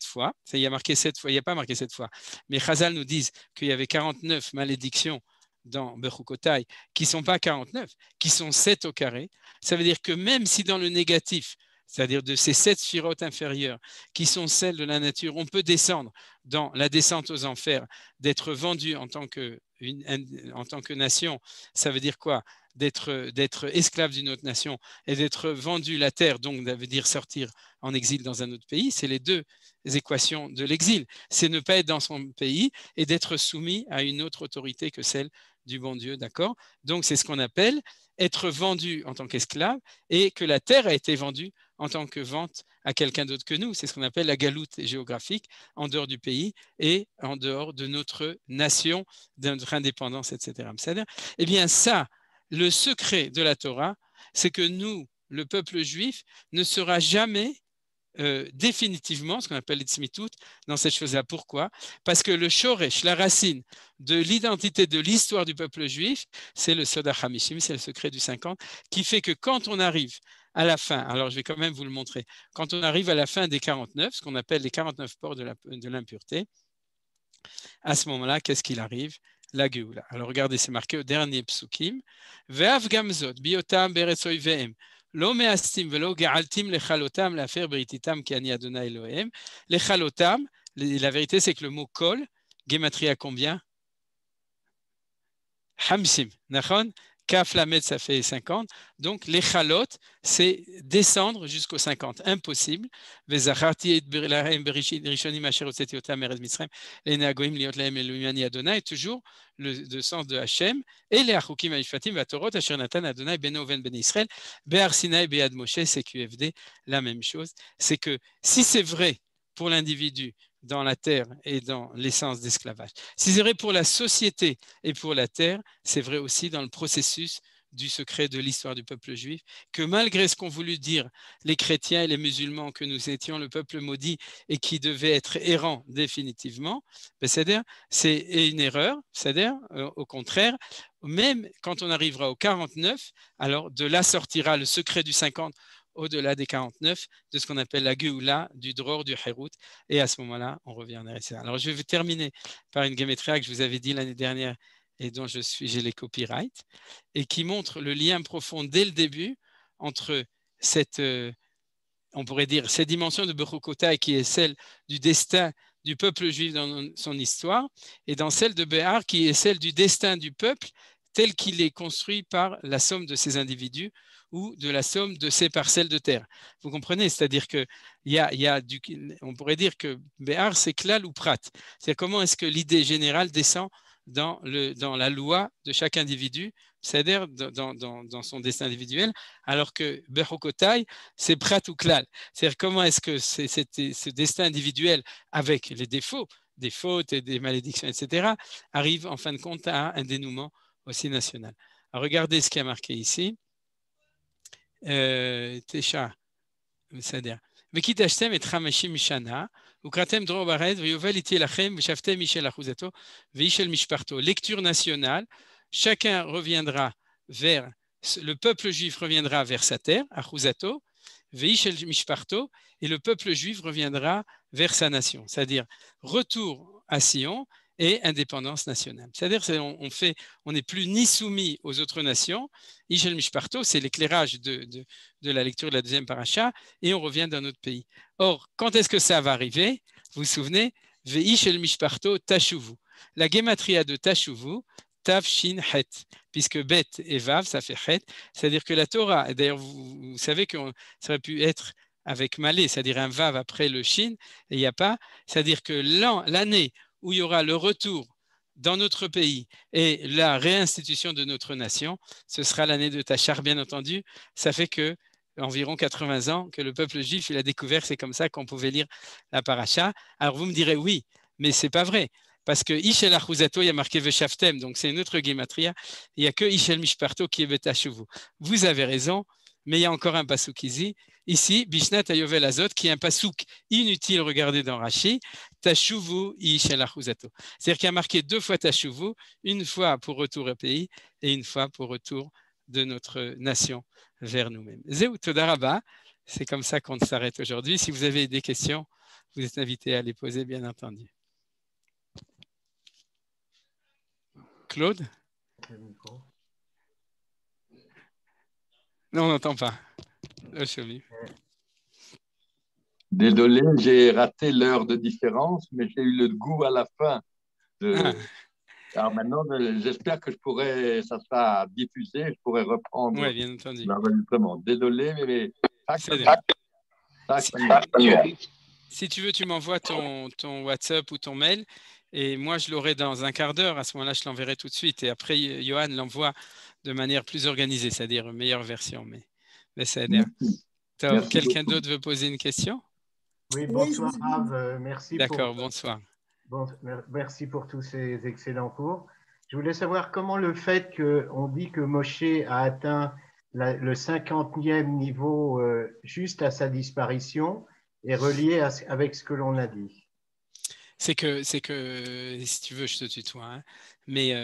il y a marqué 7 fois, il n'y a pas marqué 7 fois, mais Chazal nous disent qu'il y avait 49 malédictions dans Bechukotai qui ne sont pas 49, qui sont 7 au carré. Ça veut dire que même si dans le négatif, c'est-à-dire de ces 7 sphirotes inférieures qui sont celles de la nature, on peut descendre dans la descente aux enfers, d'être vendu en tant que nation, ça veut dire quoi? D'être esclave d'une autre nation et d'être vendu la terre, donc ça veut dire sortir en exil dans un autre pays. C'est les deux équations de l'exil. C'est ne pas être dans son pays et d'être soumis à une autre autorité que celle du bon Dieu, d'accord? Donc c'est ce qu'on appelle être vendu en tant qu'esclave et que la terre a été vendue en tant que vente à quelqu'un d'autre que nous. C'est ce qu'on appelle la galoute géographique en dehors du pays et en dehors de notre nation, de notre indépendance, etc. Eh bien ça, le secret de la Torah, c'est que nous, le peuple juif, ne sera jamais définitivement, ce qu'on appelle l'itzmitout, dans cette chose-là. Pourquoi? Parce que le shoresh, la racine de l'identité de l'histoire du peuple juif, c'est le Soda Hamishim, c'est le secret du 50, qui fait que quand on arrive à la fin, alors je vais quand même vous le montrer, quand on arrive à la fin des 49, ce qu'on appelle les 49 ports de l'impureté, à ce moment-là, qu'est-ce qu'il arrive? La Géoula. Alors regardez, c'est marqué au dernier psukim. Ve'av gamzot, biotam beretzoy ve'em. לא מאסתים ולא געלתים לכלותם להפר בריתיתם כי אני אדוני אלוהיהם. לכלותם, la vérité c'est que le mot kol, gématrie à combien? Hamsim, nachon? Kaf lamed, ça fait 50. Donc, les chalot, c'est descendre jusqu'au 50. Impossible. Et toujours le sens de Hachem. Et les achukim haishfatim vatorot asher natan Adonai beno ven ben Israël be'ar Sinaï be'ad Moshe, c'est QFD, la même chose. C'est que si c'est vrai pour l'individu dans la terre et dans l'essence d'esclavage. Si c'est vrai pour la société et pour la terre, c'est vrai aussi dans le processus du secret de l'histoire du peuple juif, que malgré ce qu'ont voulu dire les chrétiens et les musulmans, que nous étions le peuple maudit et qui devait être errant définitivement, c'est-à-dire c'est une erreur, c'est-à-dire au contraire, même quand on arrivera au 49, alors de là sortira le secret du 50 au-delà des 49, de ce qu'on appelle la Géoula, du Dror, du Hérout, et à ce moment-là, on reviendra. Alors je vais terminer par une gématria que je vous avais dit l'année dernière et dont j'ai les copyrights, et qui montre le lien profond dès le début entre cette, on pourrait dire, cette dimension de Bechukotai qui est celle du destin du peuple juif dans son histoire, et dans celle de Béhar qui est celle du destin du peuple tel qu'il est construit par la somme de ces individus ou de la somme de ces parcelles de terre. Vous comprenez? C'est-à-dire on pourrait dire que Béhar, c'est Klal ou Prat. C'est comment est-ce que l'idée générale descend dans la loi de chaque individu, c'est-à-dire dans son destin individuel, alors que Bechukotai, c'est Prat ou Klal. C'est-à-dire comment est-ce que ce destin individuel, avec les défauts, des fautes et des malédictions, etc., arrive en fin de compte à un dénouement aussi national. Alors, regardez ce qui est marqué ici. Tesha, c'est-à-dire, וקידשתם את 50 שנה, וקראתם דרור בארץ, ויובל איתי לכם, ושבתם איש אל אחוזתו, ואיש אל משפחתו. Lecture nationale, chacun reviendra vers, le peuple juif reviendra vers sa terre, אחוזתו, ואיש אל משפחתו, et le peuple juif reviendra vers sa nation, c'est-à-dire retour à Sion et indépendance nationale. C'est-à-dire on n'est plus ni soumis aux autres nations. Ishel Mishparto, c'est l'éclairage de la lecture de la deuxième paracha, et on revient dans notre pays. Or, quand est-ce que ça va arriver? Vous vous souvenez? Ve'ishel Mishparto Tashuvu. La gématria de Tashuvu, Tav Shin Het, puisque Bet et Vav, ça fait Het, c'est-à-dire que la Torah, et d'ailleurs vous savez que ça aurait pu être avec Malé, c'est-à-dire un Vav après le Shin, et il n'y a pas, c'est-à-dire que l'année où il y aura le retour dans notre pays et la réinstitution de notre nation, ce sera l'année de Tachar, bien entendu. Ça fait que environ 80 ans que le peuple juif il a découvert, c'est comme ça qu'on pouvait lire la paracha. Alors vous me direz oui, mais c'est pas vrai. Parce que Ishel Achuzato, il y a marqué Veshaftem, donc c'est une autre gématria. Il n'y a que Ishel Mishparto qui est Betashuvu. Vous avez raison, mais il y a encore un pasuk ici, Bishnat Ayovel Azot, qui est un pasuk inutile, regardez dans Rashi, Tashuvu Ishel Achuzato. C'est-à-dire qu'il y a marqué 2 fois Tashuvu, une fois pour retour au pays et une fois pour retour de notre nation vers nous-mêmes. Zéou Todaraba, c'est comme ça qu'on s'arrête aujourd'hui. Si vous avez des questions, vous êtes invités à les poser, bien entendu. Claude? Non, on n'entend pas. Désolé, j'ai raté l'heure de différence, mais j'ai eu le goût à la fin. Alors maintenant, j'espère que ça sera diffusé, je pourrai reprendre l'enregistrement. Désolé, mais si tu veux, tu m'envoies ton WhatsApp ou ton mail, et moi, je l'aurai dans un quart d'heure. À ce moment-là, je l'enverrai tout de suite. Et après, Johan l'envoie de manière plus organisée, c'est-à-dire une meilleure version. Mais ça aide. Quelqu'un d'autre veut poser une question? Oui, bonsoir Rav, merci. D'accord, bonsoir. Merci pour tous ces excellents cours. Je voulais savoir comment le fait qu'on dit que Moshe a atteint le 50e niveau juste à sa disparition est relié avec ce que l'on a dit. C'est que, si tu veux, je te tutoie, hein, mais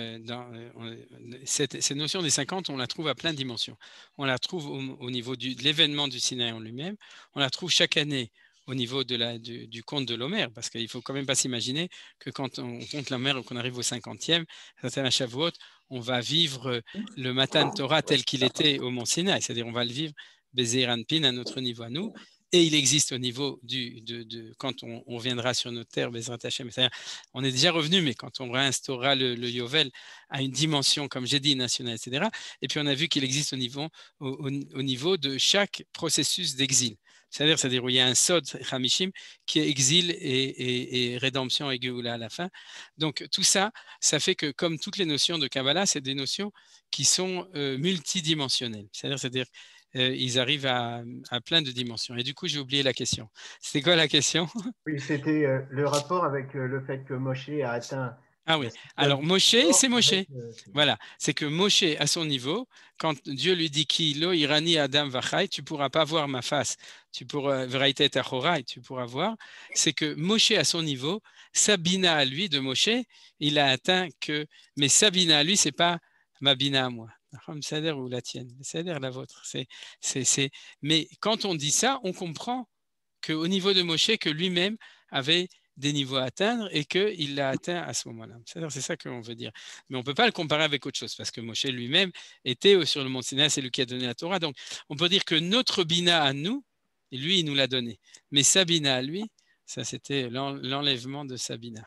cette notion des 50, on la trouve à plein de dimensions. On la trouve au niveau de l'événement du Sinaï en lui-même, on la trouve chaque année au niveau du compte de l'Omer, parce qu'il ne faut quand même pas s'imaginer que quand on compte l'Omer et qu'on arrive au 50e, à Shavuot, on va vivre le Matan Torah tel qu'il était au Mont Sinaï, c'est-à-dire on va le vivre Bezeir Anpin à notre niveau à nous. Et il existe au niveau quand on viendra sur notre terre, on est déjà revenu, mais quand on réinstaurera le Yovel à une dimension, comme j'ai dit, nationale, etc. Et puis on a vu qu'il existe au niveau de chaque processus d'exil. C'est-à-dire où il y a un Sod Hamishim qui est exil et rédemption et Géoula à la fin. Donc tout ça, ça fait que comme toutes les notions de Kabbalah, c'est des notions qui sont multidimensionnelles. C'est-à-dire ils arrivent à plein de dimensions. Et du coup, j'ai oublié la question. C'était quoi la question? Oui, c'était le rapport avec le fait que Moshe a atteint. Ah oui. Alors, Moshe, c'est Moshe. Voilà. C'est que Moshe, à son niveau, quand Dieu lui dit Ki lo irani adam vachai, tu ne pourras pas voir ma face. Tu pourras voir. C'est que Moshe, à son niveau, sa bina à lui, de Moshe, il a atteint que. Mais sa bina à lui, ce n'est pas ma bina à moi. C'est-à-dire ou la tienne. C'est-à-dire la vôtre. Mais quand on dit ça, on comprend qu'au niveau de Moshe, que lui-même avait des niveaux à atteindre et qu'il l'a atteint à ce moment-là. C'est ça qu'on veut dire. Mais on ne peut pas le comparer avec autre chose parce que Moshe lui-même était sur le mont Sinaï, c'est lui qui a donné la Torah. Donc, on peut dire que notre Bina à nous, lui, il nous l'a donné. Mais sa Bina à lui, ça, c'était l'enlèvement de sa Bina.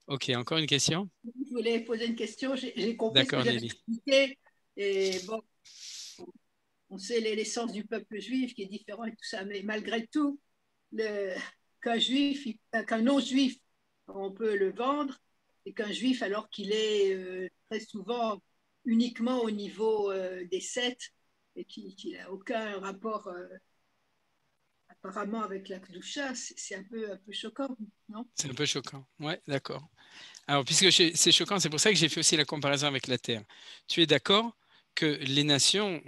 OK, encore une question? Je voulais poser une question. J'ai compris ce que D'accord, j'avais Nelly. expliqué. Et bon, on sait l'essence du peuple juif qui est différent et tout ça. Mais malgré tout, qu'un non-juif, on peut le vendre, et qu'un juif, alors qu'il est très souvent uniquement au niveau des 7 et qu'il n'a aucun rapport apparemment avec la Kedusha, c'est un peu choquant, non? C'est un peu choquant, ouais, d'accord. Alors, puisque c'est choquant, c'est pour ça que j'ai fait aussi la comparaison avec la Terre. Tu es d'accord que les nations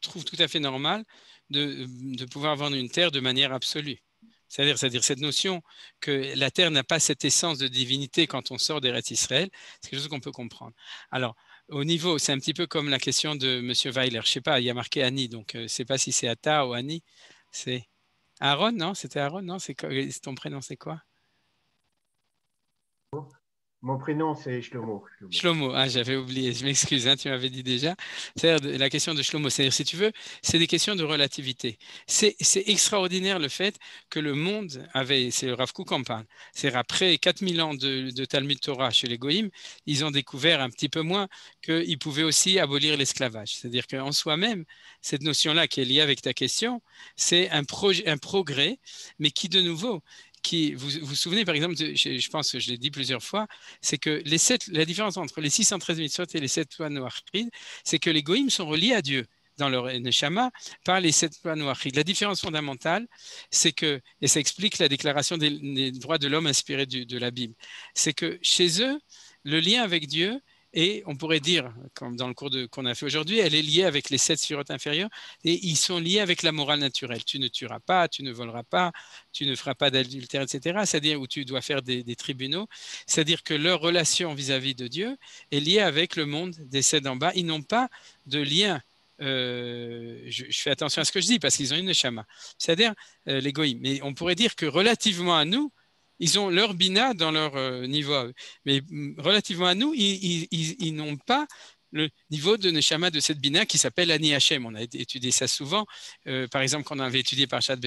trouvent tout à fait normal de pouvoir vendre une terre de manière absolue. C'est-à-dire cette notion que la terre n'a pas cette essence de divinité quand on sort d'Eretz Israël, c'est quelque chose qu'on peut comprendre. Alors, au niveau, c'est un petit peu comme la question de M. Weiler. Je ne sais pas, il y a marqué Annie, donc je ne sais pas si c'est Ata ou Annie. C'est Aaron, non? C'était Aaron, non? Ton prénom, c'est quoi? Mon prénom, c'est Shlomo. Shlomo, j'avais oublié, je m'excuse, tu m'avais dit déjà. C'est-à-dire la question de Shlomo, c'est-à-dire, si tu veux, c'est des questions de relativité. C'est extraordinaire le fait que le monde avait, c'est le Rav Kook en parle, c'est après 4000 ans de Talmud Torah chez les Goïm, ils ont découvert un petit peu moins qu'ils pouvaient aussi abolir l'esclavage. C'est-à-dire qu'en soi-même, cette notion-là qui est liée avec ta question, c'est un progrès, mais qui de nouveau, vous vous souvenez par exemple, je pense que je l'ai dit plusieurs fois, c'est que la différence entre les 613 mitzvot et les 7 lois noachid, c'est que les goïms sont reliés à Dieu dans leur neshama par les 7 lois noachid. La différence fondamentale, c'est que, et ça explique la déclaration des droits de l'homme inspirée de la Bible, c'est que chez eux, le lien avec Dieu, et on pourrait dire, comme dans le cours qu'on a fait aujourd'hui, elle est liée avec les 7 sphirotes inférieures et ils sont liés avec la morale naturelle. Tu ne tueras pas, tu ne voleras pas, tu ne feras pas d'adultère, etc. C'est-à-dire où tu dois faire des tribunaux. C'est-à-dire que leur relation vis-à-vis de Dieu est liée avec le monde des 7 d'en bas. Ils n'ont pas de lien. Je fais attention à ce que je dis parce qu'ils ont une neshama, c'est-à-dire les goïms. Mais on pourrait dire que relativement à nous, ils ont leur bina dans leur niveau à eux. Mais relativement à nous, ils n'ont pas le niveau de neshama de cette bina qui s'appelle Ani Hashem. On a étudié ça souvent. Par exemple, quand on avait étudié Parashat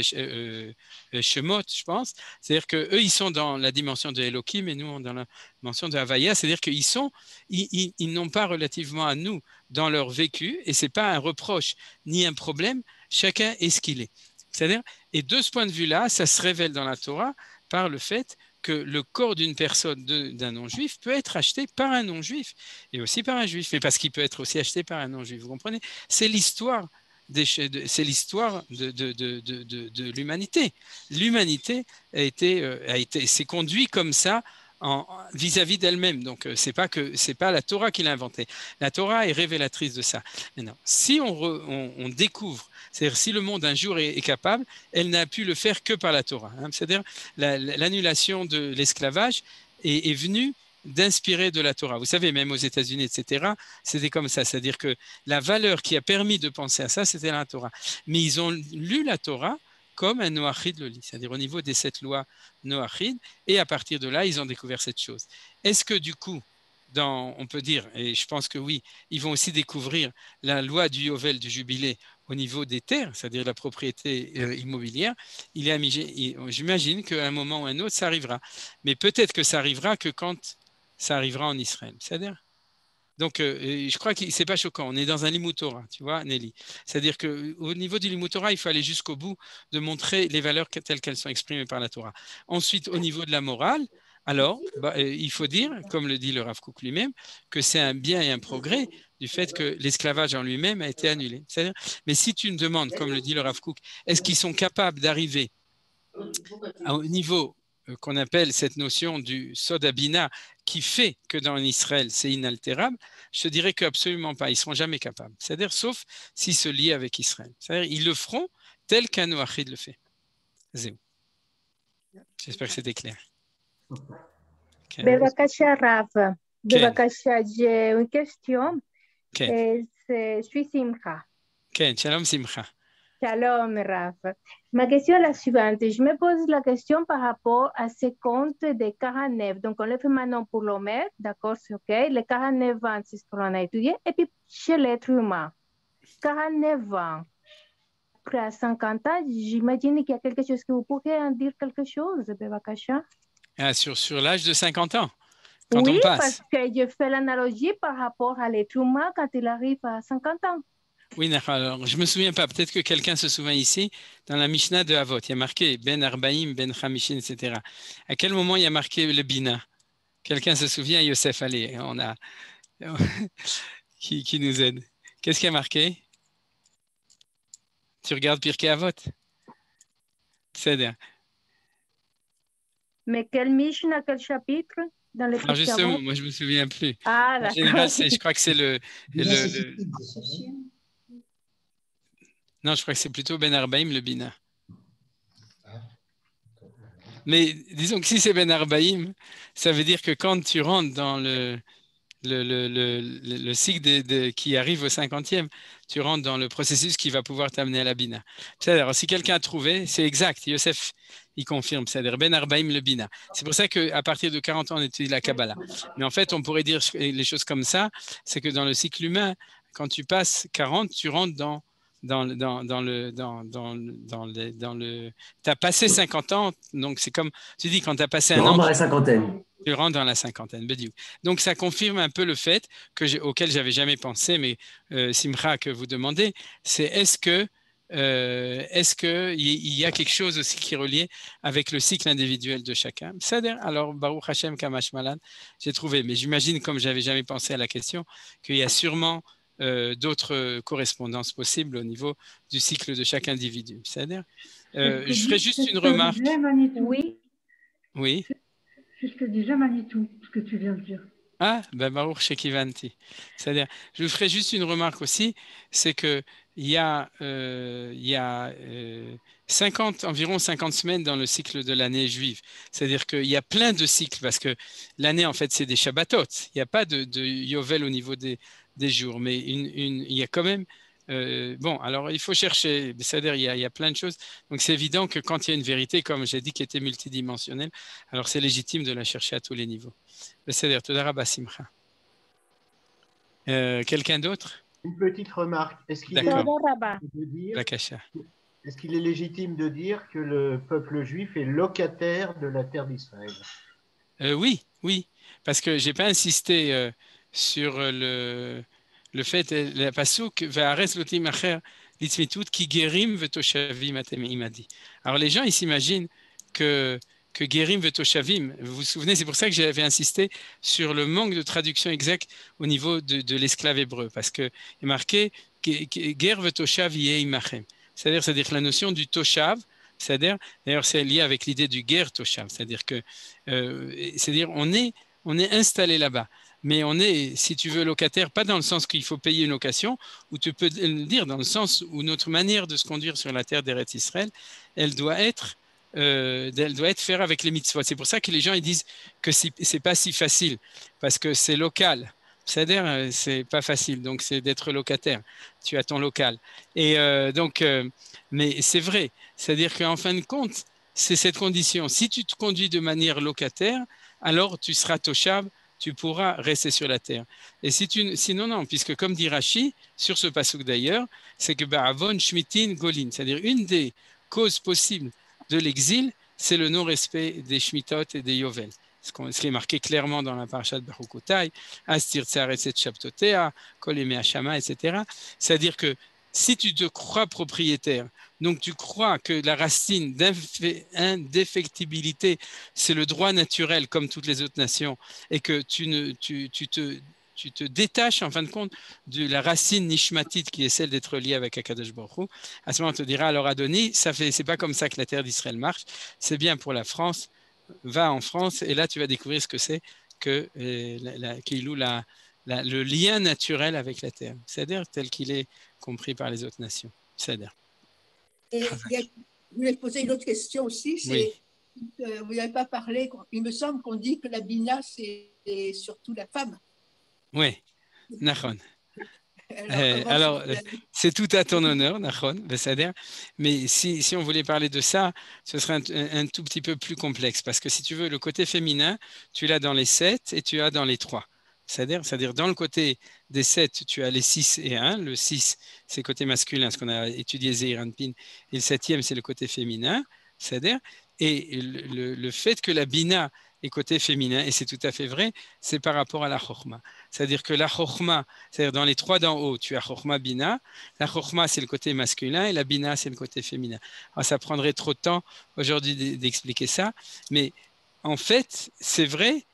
Shemot, je pense. C'est-à-dire qu'eux, ils sont dans la dimension de Elohim et nous, dans la dimension de Havaya. C'est-à-dire qu'ils n'ont pas relativement à nous dans leur vécu et ce n'est pas un reproche ni un problème. Chacun est ce qu'il est. C'est-à-dire, et de ce point de vue-là, ça se révèle dans la Torah par le fait que le corps d'une personne, d'un non-juif, peut être acheté par un non-juif et aussi par un juif, mais parce qu'il peut être aussi acheté par un non-juif. Vous comprenez? C'est l'histoire c'est l'histoire de l'humanité. L'humanité s'est conduite comme ça vis-à-vis d'elle-même. Donc, c'est pas la Torah qui l'a inventé. La Torah est révélatrice de ça. Maintenant, si on découvre, c'est-à-dire si le monde un jour est capable, elle n'a pu le faire que par la Torah. C'est-à-dire l'annulation de l'esclavage est venue d'inspirer de la Torah. Vous savez, même aux États-Unis, etc., c'était comme ça. C'est-à-dire que la valeur qui a permis de penser à ça, c'était la Torah. Mais ils ont lu la Torah comme un Noachid le lit, c'est-à-dire au niveau des 7 lois Noachid, et à partir de là, ils ont découvert cette chose. Est-ce que du coup, on peut dire, et je pense que oui, ils vont aussi découvrir la loi du Yovel, du Jubilé, au niveau des terres, c'est-à-dire la propriété immobilière, j'imagine qu'à un moment ou à un autre, ça arrivera. Mais peut-être que ça arrivera que quand ça arrivera en Israël. C'est-à-dire donc, je crois que ce n'est pas choquant. On est dans un Limud Torah, tu vois, Nelly. C'est-à-dire qu'au niveau du Limud Torah, il faut aller jusqu'au bout de montrer les valeurs telles qu'elles sont exprimées par la Torah. Ensuite, au niveau de la morale, alors il faut dire, comme le dit le Rav Kook lui-même, que c'est un bien et un progrès du fait que l'esclavage en lui-même a été annulé. Mais si tu me demandes, comme le dit le Rav Kook, est-ce qu'ils sont capables d'arriver au niveau qu'on appelle cette notion du Sod Abina, qui fait que dans Israël, c'est inaltérable, je te dirais qu'absolument pas, ils ne seront jamais capables. C'est-à-dire, sauf s'ils se lient avec Israël. C'est-à-dire, ils le feront tel qu'un Noachid le fait. Zéou. J'espère que c'était clair. Okay. Bevakasha Rav, Bevakasha, j'ai une question. Okay. Je suis Simcha. Okay. Shalom Simcha. Shalom Rav. Ma question est la suivante. Je me pose la question par rapport à ces comptes de 49. Donc, on le fait maintenant pour l'homme, d'accord, c'est OK. Les 49 ans, c'est ce qu'on a étudié. Et puis, chez l'être humain, 49 ans, après 50 ans, j'imagine qu'il y a quelque chose que vous pourriez en dire quelque chose, Bevakasha. Ah, sur l'âge de 50 ans, quand oui, on passe. Parce que je fais l'analogie par rapport à l'être humain quand il arrive à 50 ans. Oui, alors je ne me souviens pas. Peut-être que quelqu'un se souvient ici, dans la Mishnah de Avot, il y a marqué Ben Arbaïm, Ben Chamishin, etc. À quel moment il y a marqué le Bina? Quelqu'un se souvient, Yosef, allez, on a qui nous aide. Qu'est-ce qui a marqué? Tu regardes Pirkei Avot? C'est-à-dire. Mais quel Mishnah, quel chapitre dans les Alors justement, moi je ne me souviens plus. Ah, en général, je crois que c'est le... Non, je crois que c'est plutôt Ben Arbaïm, le Bina. Mais disons que si c'est Ben Arbaïm, ça veut dire que quand tu rentres dans le cycle qui arrive au 50e, tu rentres dans le processus qui va pouvoir t'amener à la Bina. C'est-à-dire, si quelqu'un a trouvé, c'est exact. Yosef, il confirme. C'est-à-dire Ben Arbaïm, le Bina. C'est pour ça qu'à partir de 40 ans, on étudie la Kabbalah. Mais en fait, on pourrait dire les choses comme ça. C'est que dans le cycle humain, quand tu passes 40, tu rentres tu as passé 50 ans, donc c'est comme, tu dis, quand tu as passé un an. Dans la cinquantaine. Tu rentres dans la cinquantaine. Donc, ça confirme un peu le fait auquel je n'avais jamais pensé, mais Simcha, que vous demandez, c'est est-ce qu'il y a quelque chose aussi qui est relié avec le cycle individuel de chacun? Alors, Baruch Hashem Kamash Malan, j'ai trouvé, mais j'imagine, comme je n'avais jamais pensé à la question, qu'il y a sûrement d'autres correspondances possibles au niveau du cycle de chaque individu. C'est-à-dire, je ferai juste une remarque. Oui. C'est ce que disait Manitou, ce que tu viens de dire. Ah, ben Baruch Shekivanti. C'est-à-dire, je vous ferai juste une remarque aussi, c'est qu'il y a, environ 50 semaines dans le cycle de l'année juive. C'est-à-dire qu'il y a plein de cycles, parce que l'année, en fait, c'est des Shabbatot. Il n'y a pas de Yovel au niveau des jours, mais il y a quand même... bon, alors il faut chercher, c'est-à-dire il y a plein de choses. Donc c'est évident que quand il y a une vérité, comme j'ai dit, qui était multidimensionnelle, alors c'est légitime de la chercher à tous les niveaux. C'est-à-dire, Toda Rabba Simcha. Quelqu'un d'autre? Une petite remarque. Est-ce qu'il est légitime de dire que le peuple juif est locataire de la terre d'Israël? Oui, parce que je n'ai pas insisté sur le fait, la pasouk, Ve'ares lotim acher litzmitut ki gerim vetoshavim atem imadi. Alors les gens, ils s'imaginent que gerim vetoshavim, vous vous souvenez, c'est pour ça que j'avais insisté sur le manque de traduction exacte au niveau de l'esclave hébreu, parce qu'il est marqué ger vetoshav yeh imachem. C'est-à-dire la notion du toshav, d'ailleurs c'est lié avec l'idée du ger toshav, c'est-à-dire que on est installé là-bas. Mais on est, si tu veux, locataire, pas dans le sens qu'il faut payer une location, ou tu peux le dire dans le sens où notre manière de se conduire sur la terre d'Eretz Israël, elle doit être faire avec les mitzvot. C'est pour ça que les gens ils disent que c'est pas si facile, parce que c'est local. C'est-à-dire, c'est pas facile, donc c'est d'être locataire. Tu as ton local. Et mais c'est vrai. C'est-à-dire qu'en fin de compte, c'est cette condition. Si tu te conduis de manière locataire, alors tu seras toshav, tu pourras rester sur la terre. Et sinon, non, puisque comme dit Rashi, sur ce passouk d'ailleurs, c'est que Ba'avon Shmitin Golin, c'est-à-dire une des causes possibles de l'exil, c'est le non-respect des Shmitot et des Yovel. Ce qui est marqué clairement dans la parasha de Baruch Astir Tsaretz et Shabtotea, Kol Yemei Hashama, etc. C'est-à-dire que si tu te crois propriétaire, donc tu crois que la racine d'indéfectibilité, c'est le droit naturel comme toutes les autres nations, et que tu te détaches en fin de compte de la racine nishmatite qui est celle d'être liée avec Akadosh Baruch Hu, à ce moment on te dira alors Adoni, c'est pas comme ça que la terre d'Israël marche, c'est bien pour la France, va en France et là tu vas découvrir ce que c'est que le lien naturel avec la terre, c'est-à-dire tel qu'il est compris par les autres nations. C'est-à-dire. Et je voulais poser une autre question aussi, c'est vous n'avez pas parlé, il me semble qu'on dit que la bina c'est surtout la femme. Oui, Nachon. Alors, c'est tout à ton honneur, Nachon, mais si on voulait parler de ça, ce serait un tout petit peu plus complexe, parce que si tu veux, le côté féminin, tu l'as dans les 7 et tu as dans les 3. C'est-à-dire dans le côté des 7, tu as les 6 et 1. Le 6, c'est le côté masculin, ce qu'on a étudié Zeir Anpin, et le 7e, c'est le côté féminin. C'est-à-dire, et le fait que la bina est côté féminin, et c'est tout à fait vrai, c'est par rapport à la chokhma. C'est-à-dire que la chokhma, c'est-à-dire dans les 3 d'en haut, tu as chokhma bina. La chokhma, c'est le côté masculin, et la bina, c'est le côté féminin. Alors, ça prendrait trop de temps aujourd'hui d'expliquer ça, mais en fait, c'est vrai.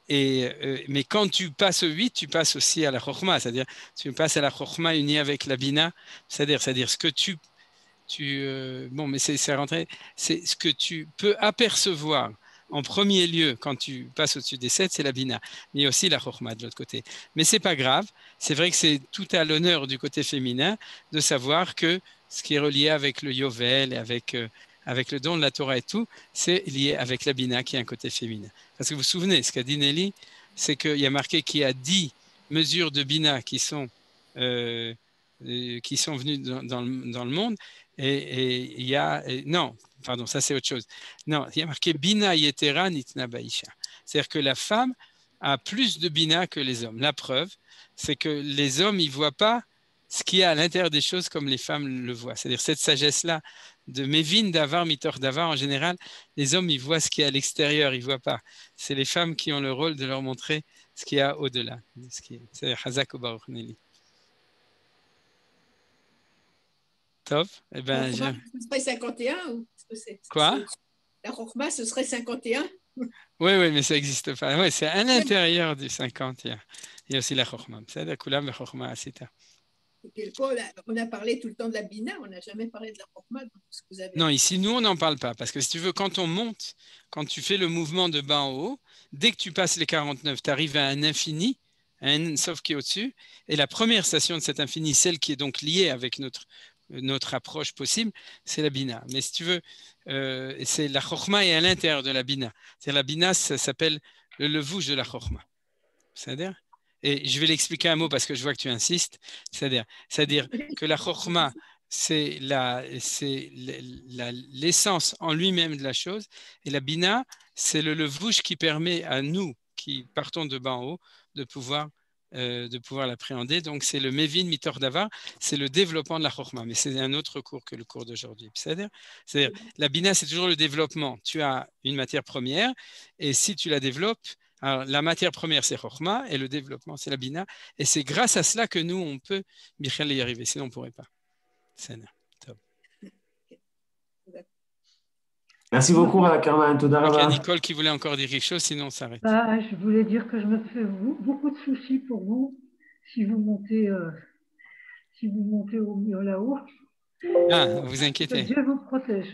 Mais quand tu passes au 8, tu passes aussi à la chokhma, c'est-à-dire tu passes à la chokhma unie avec la bina, c'est-à-dire ce que bon, mais c'est rentré, c'est ce que tu peux apercevoir en premier lieu quand tu passes au-dessus des 7, c'est la bina, mais il y a aussi la chokhma de l'autre côté. Mais c'est pas grave, c'est vrai que c'est tout à l'honneur du côté féminin de savoir que ce qui est relié avec le yovel et avec le don de la Torah et tout, c'est lié avec la bina qui est un côté féminin. Parce que vous vous souvenez, ce qu'a dit Nelly, c'est qu'il y a marqué qu'il y a 10 mesures de bina qui sont venues dans le monde, et il y a... non, pardon, ça c'est autre chose. Non, il y a marqué bina yetera nitna baisha. C'est-à-dire que la femme a plus de bina que les hommes. La preuve, c'est que les hommes, ils ne voient pas ce qu'il y a à l'intérieur des choses comme les femmes le voient. C'est-à-dire cette sagesse-là de Mévin, d'Avar, Mitor d'Avar, en général, les hommes, ils voient ce qu'il y a à l'extérieur, ils ne voient pas. C'est les femmes qui ont le rôle de leur montrer ce qu'il y a au-delà. C'est Hazak ou Baruch Nelly. Top. Eh ben, ce serait 51 ou quoi? La Chokhma, ce serait 51. Oui, mais ça n'existe pas. Oui, c'est à l'intérieur du 50. Il y a aussi la Chokhma. C'est la Kulam et Chokhma Asita. On a parlé tout le temps de la bina, on n'a jamais parlé de la chokhma. Non, ici, nous, on n'en parle pas. Parce que si tu veux, quand on monte, quand tu fais le mouvement de bas en haut, dès que tu passes les 49, tu arrives à un infini, un sauf qui est au-dessus. Et la première station de cet infini, celle qui est donc liée avec notre approche possible, c'est la bina. Mais si tu veux, c'est la chokhma est à l'intérieur de la bina. C'est-à-dire la bina, ça s'appelle le levouche de la chokhma. C'est-à-dire, et je vais l'expliquer un mot parce que je vois que tu insistes, c'est-à-dire que la chokhma, c'est l'essence en lui-même de la chose, et la bina, c'est le levouche qui permet à nous, qui partons de bas en haut, de pouvoir l'appréhender. Donc, c'est le Mévin Mitor d'Avar, c'est le développement de la chokhma, mais c'est un autre cours que le cours d'aujourd'hui. C'est-à-dire, la bina, c'est toujours le développement. Tu as une matière première, et si tu la développes, alors, la matière première, c'est Chokhma, et le développement, c'est la Bina. Et c'est grâce à cela que nous, on peut, Michel, y arriver. Sinon, on ne pourrait pas. C'est top. Merci beaucoup, Carmen. Il y a Nicole qui voulait encore dire quelque chose, sinon on s'arrête. Je voulais dire que je me fais beaucoup de soucis pour vous si vous montez au mur là-haut. Ah, vous inquiétez. Que Dieu vous protège.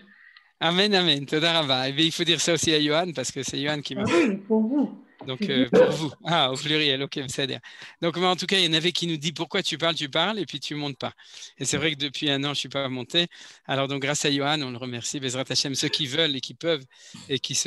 Amen, amen. Toda Rabba. Il faut dire ça aussi à Johan, parce que c'est Johan qui m'a... oui, pour vous. Donc, pour vous. Ah, au pluriel, ok, c'est-à-dire. Donc, mais en tout cas, il y en avait qui nous dit pourquoi tu parles, et puis tu ne montes pas. Et c'est vrai que depuis un an, je ne suis pas monté. Alors, donc, grâce à Johan, on le remercie. Bezrat Hashem, ceux qui veulent et qui peuvent et qui se